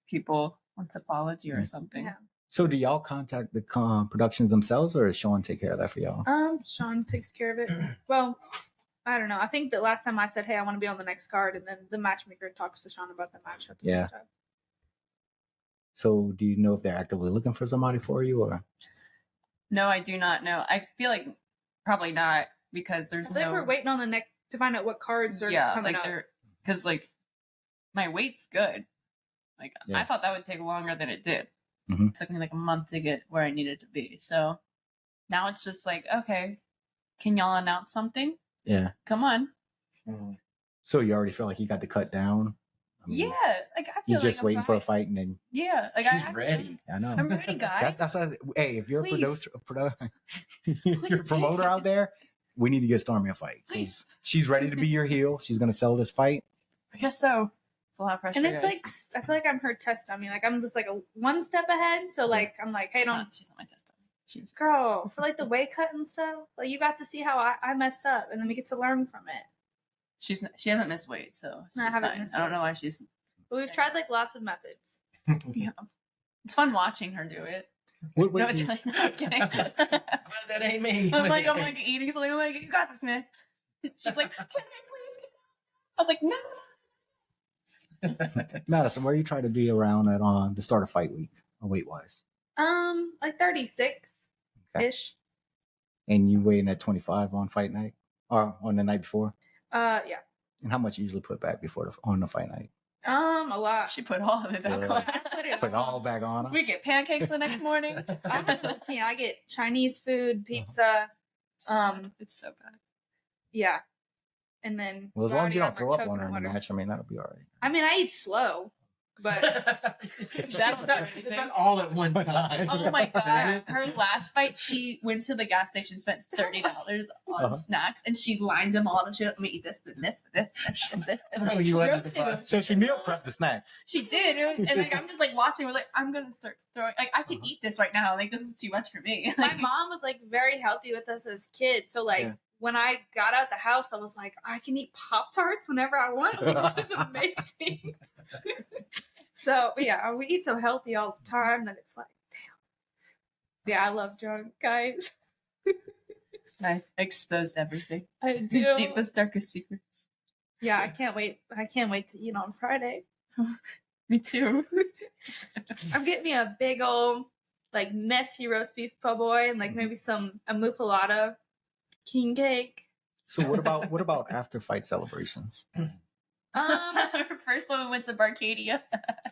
people on Topology or something. Yeah. So do y'all contact the productions themselves, or does Sean take care of that for y'all? Sean takes care of it. Well, I don't know. I think the last time I said, hey, I want to be on the next card, and then the matchmaker talks to Sean about the matchups and stuff. So do you know if they're actively looking for somebody for you, or? No, I do not know. I feel like probably not, because there's I think we're waiting on the next to find out what cards are coming up. Because like my weight's good. Like I thought that would take longer than it did. It took me like a month to get where I needed to be. So now it's just like, okay, can y'all announce something? Yeah. Come on. So you already feel like you got the cut down I mean, Yeah, like I feel you're like just I'm waiting for a fine. fight, and then Yeah, like She's I actually, ready. I know. I'm ready, guys. That's hey, if you're Please. you're a promoter out there, we need to get Stormy a fight because she's ready to be your heel. She's gonna sell this fight. I guess so. It's a lot of pressure. And it's guys. like I feel like I'm her test dummy. Like I'm just like one step ahead. So like I'm like, hey, she's don't not my test dummy. She's girl for like the weight cut and stuff. Like you got to see how I messed up, and then we get to learn from it. she hasn't missed weight, so No, I she's haven't fine. missed I don't weight. know why she's. But we've tried like lots of methods. Yeah, it's fun watching her do it. What, No, it's like, no, I'm kidding. That ain't me. I'm like eating something. I'm like, you got this, man. She's like, can I please get out? I was like, no. Madison, where you try to be around at the start of fight week, weight wise, Like 36 ish. and you weigh in at 25 on fight night or on the night before. Yeah. And how much you usually put back before on the fight night? A lot. She put all of it back Yeah. on. I put it Put it all on. back on. We get pancakes the next morning. I have protein. I get Chinese food, pizza. It's so bad. Yeah. And then Well, as long as you don't have throw our up on her in the coconut match, I mean that'll be all right. I mean, I eat slow, but it's not all at one time. Oh my god! Her last fight, she went to the gas station, spent $30 on snacks, and she lined them all. And she let me eat this. Oh, you went to the Roasted bus. So she meal prepped the snacks. She did, and like I'm just like watching. We're like, I'm gonna start throwing. Like I can eat this right now. Like this is too much for me. my mom was like very healthy with us as kids. So like when I got out the house, I was like, I can eat Pop-Tarts whenever I want. I was like, this is amazing. So yeah, we eat so healthy all the time that it's like, damn. Yeah, I love junk, guys. I exposed everything. I do. Deepest, darkest secrets. Yeah, I can't wait. I can't wait to eat on Friday. Me too. I'm getting me a big old like messy roast beef po' boy and like maybe a muffalata king cake. So what about after fight celebrations? Her first one we went to Barcadia.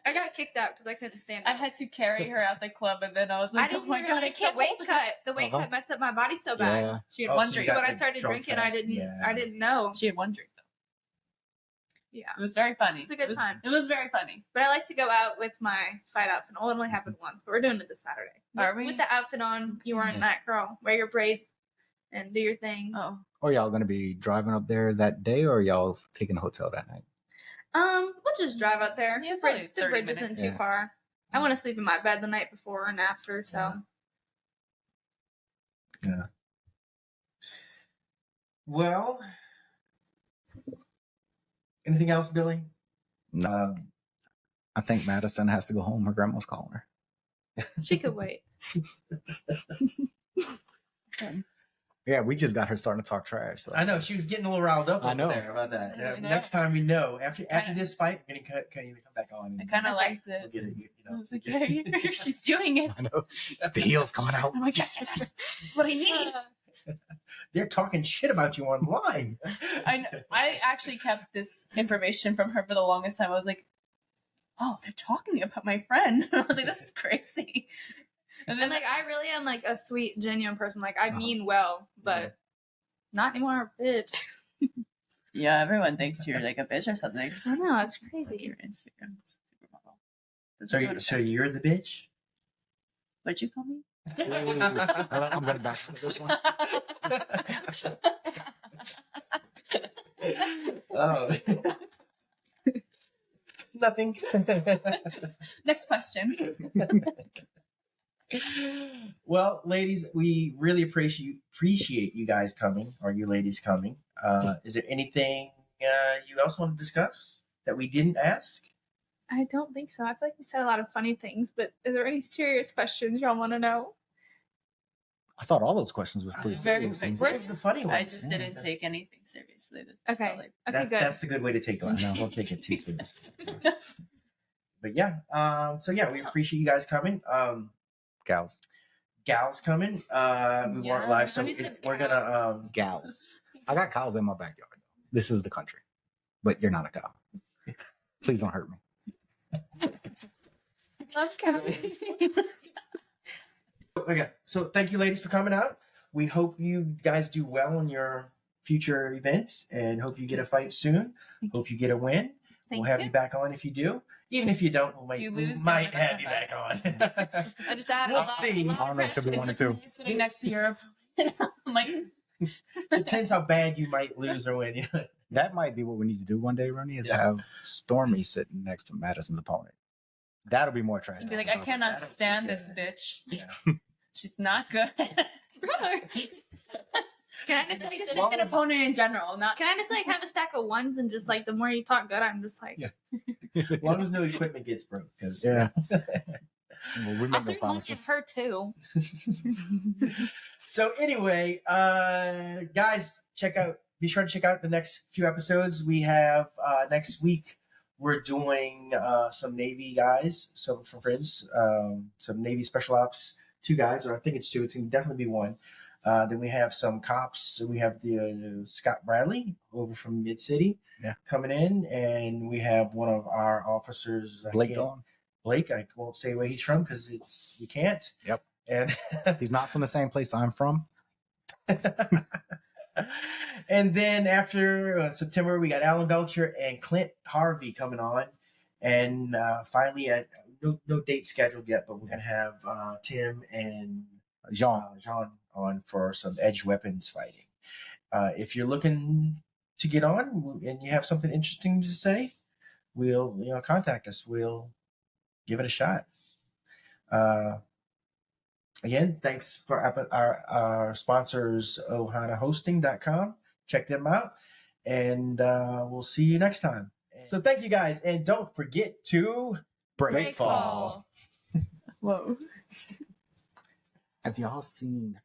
I got kicked out because I couldn't stand it. I had to carry her out the club, and then I was I like, didn't "Oh my god, I realize can't the weight hold cut. it." The weight cut messed up my body so bad. Yeah. She had Oh, one so drink. you got When I the started drunk drinking, fast. I didn't know. She had one drink though. Yeah, It was very funny. It's a good time. It was very funny. but I like to go out with my fight outfit. It only happened once, but we're doing it this Saturday. Are we? With the outfit on, you weren't that girl. Wear your braids and do your thing. Oh, Or y'all gonna be driving up there that day, or y'all taking a hotel that night? We'll just drive up there. Yeah, it's the only bridge, the 30 bridge isn't minutes. too Yeah. far. I want to sleep in my bed the night before and after. So Yeah. Well, anything else, Billy? No. I think Madison has to go home. Her grandma's calling her. she could wait. Yeah, we just got her starting to talk trash. So. I know she was getting a little riled up I over know. there about that. I know. Next time we know. After Kinda- this fight, we're gonna come back on. I kind of Okay. liked We'll it. get it. I was like, yeah, she's doing it. I know. The heel's coming out. I'm like, yes. This is what I need. They're talking shit about you online. I actually kept this information from her for the longest time. I was like, oh, they're talking about my friend. I was like, this is crazy. And then And like I really am like a sweet, genuine person. Like I mean well, but not anymore, bitch. yeah, everyone thinks you're like a bitch or something. I know it's It's like crazy. your Instagram supermodel. Doesn't go to So page. you're the bitch? What'd you call me? I'm gonna back to this one. Oh. Nothing. Next question. Well, ladies, we really appreciate you guys coming, or you ladies coming. Is there anything you else want to discuss that we didn't ask? I don't think so. I feel like we said a lot of funny things, but is there any serious questions y'all want to know? I thought all those questions were pretty Very serious. big. Where's the funny ones? I just didn't take anything seriously. That's Okay. probably- Okay, That's good. that's the good way to take it. I know. Don't take it too seriously. But yeah, so yeah, we appreciate you guys coming. Gals. Gals coming. We Yeah, weren't live, so somebody said we're gonna Gals. I got cows in my backyard. This is the country. But you're not a cow. Please don't hurt me. Love Kevin. Okay, so thank you, ladies, for coming out. We hope you guys do well in your future events, and hope you get a fight soon. Hope you get a win. We'll have you back on if you do. Even if you don't, we might have you back on. I just added We'll a lot. see. I don't know. It should be 1 or 2. Sitting next to your I'm like, Depends how bad you might lose or win. That might be what we need to do one day, Ronnie, is have Stormy sitting next to Madison's opponent. That'll be more trash. be like, I cannot stand this bitch. Yeah. She's not good. Can I just like Just an opponent in general, not. Can I just like have a stack of ones and just like the more you talk good, I'm just like As long as no equipment gets broke. Because Yeah. Well, we I make no threw one at promises. her too. So anyway, guys, be sure to check out the next few episodes. We have next week we're doing some Navy guys, some from friends, some Navy special ops, 2 guys, or I think it's 2. It's gonna definitely be 1. Then we have some cops. We have the Scott Bradley over from Mid-City coming in, and we have one of our officers, Blake Dawn. Blake. I won't say where he's from because we can't. Yep. And He's not from the same place I'm from. And then after September, we got Alan Belcher and Clint Harvey coming on, and finally, no date scheduled yet, but we're gonna have Tim and Jean on for some edge weapons fighting. If you're looking to get on and you have something interesting to say, we'll contact us. We'll give it a shot. Again, thanks for our sponsors, ohanahosting.com. Check them out, and we'll see you next time. So thank you guys, and don't forget to Break fall. Whoa. Have y'all seen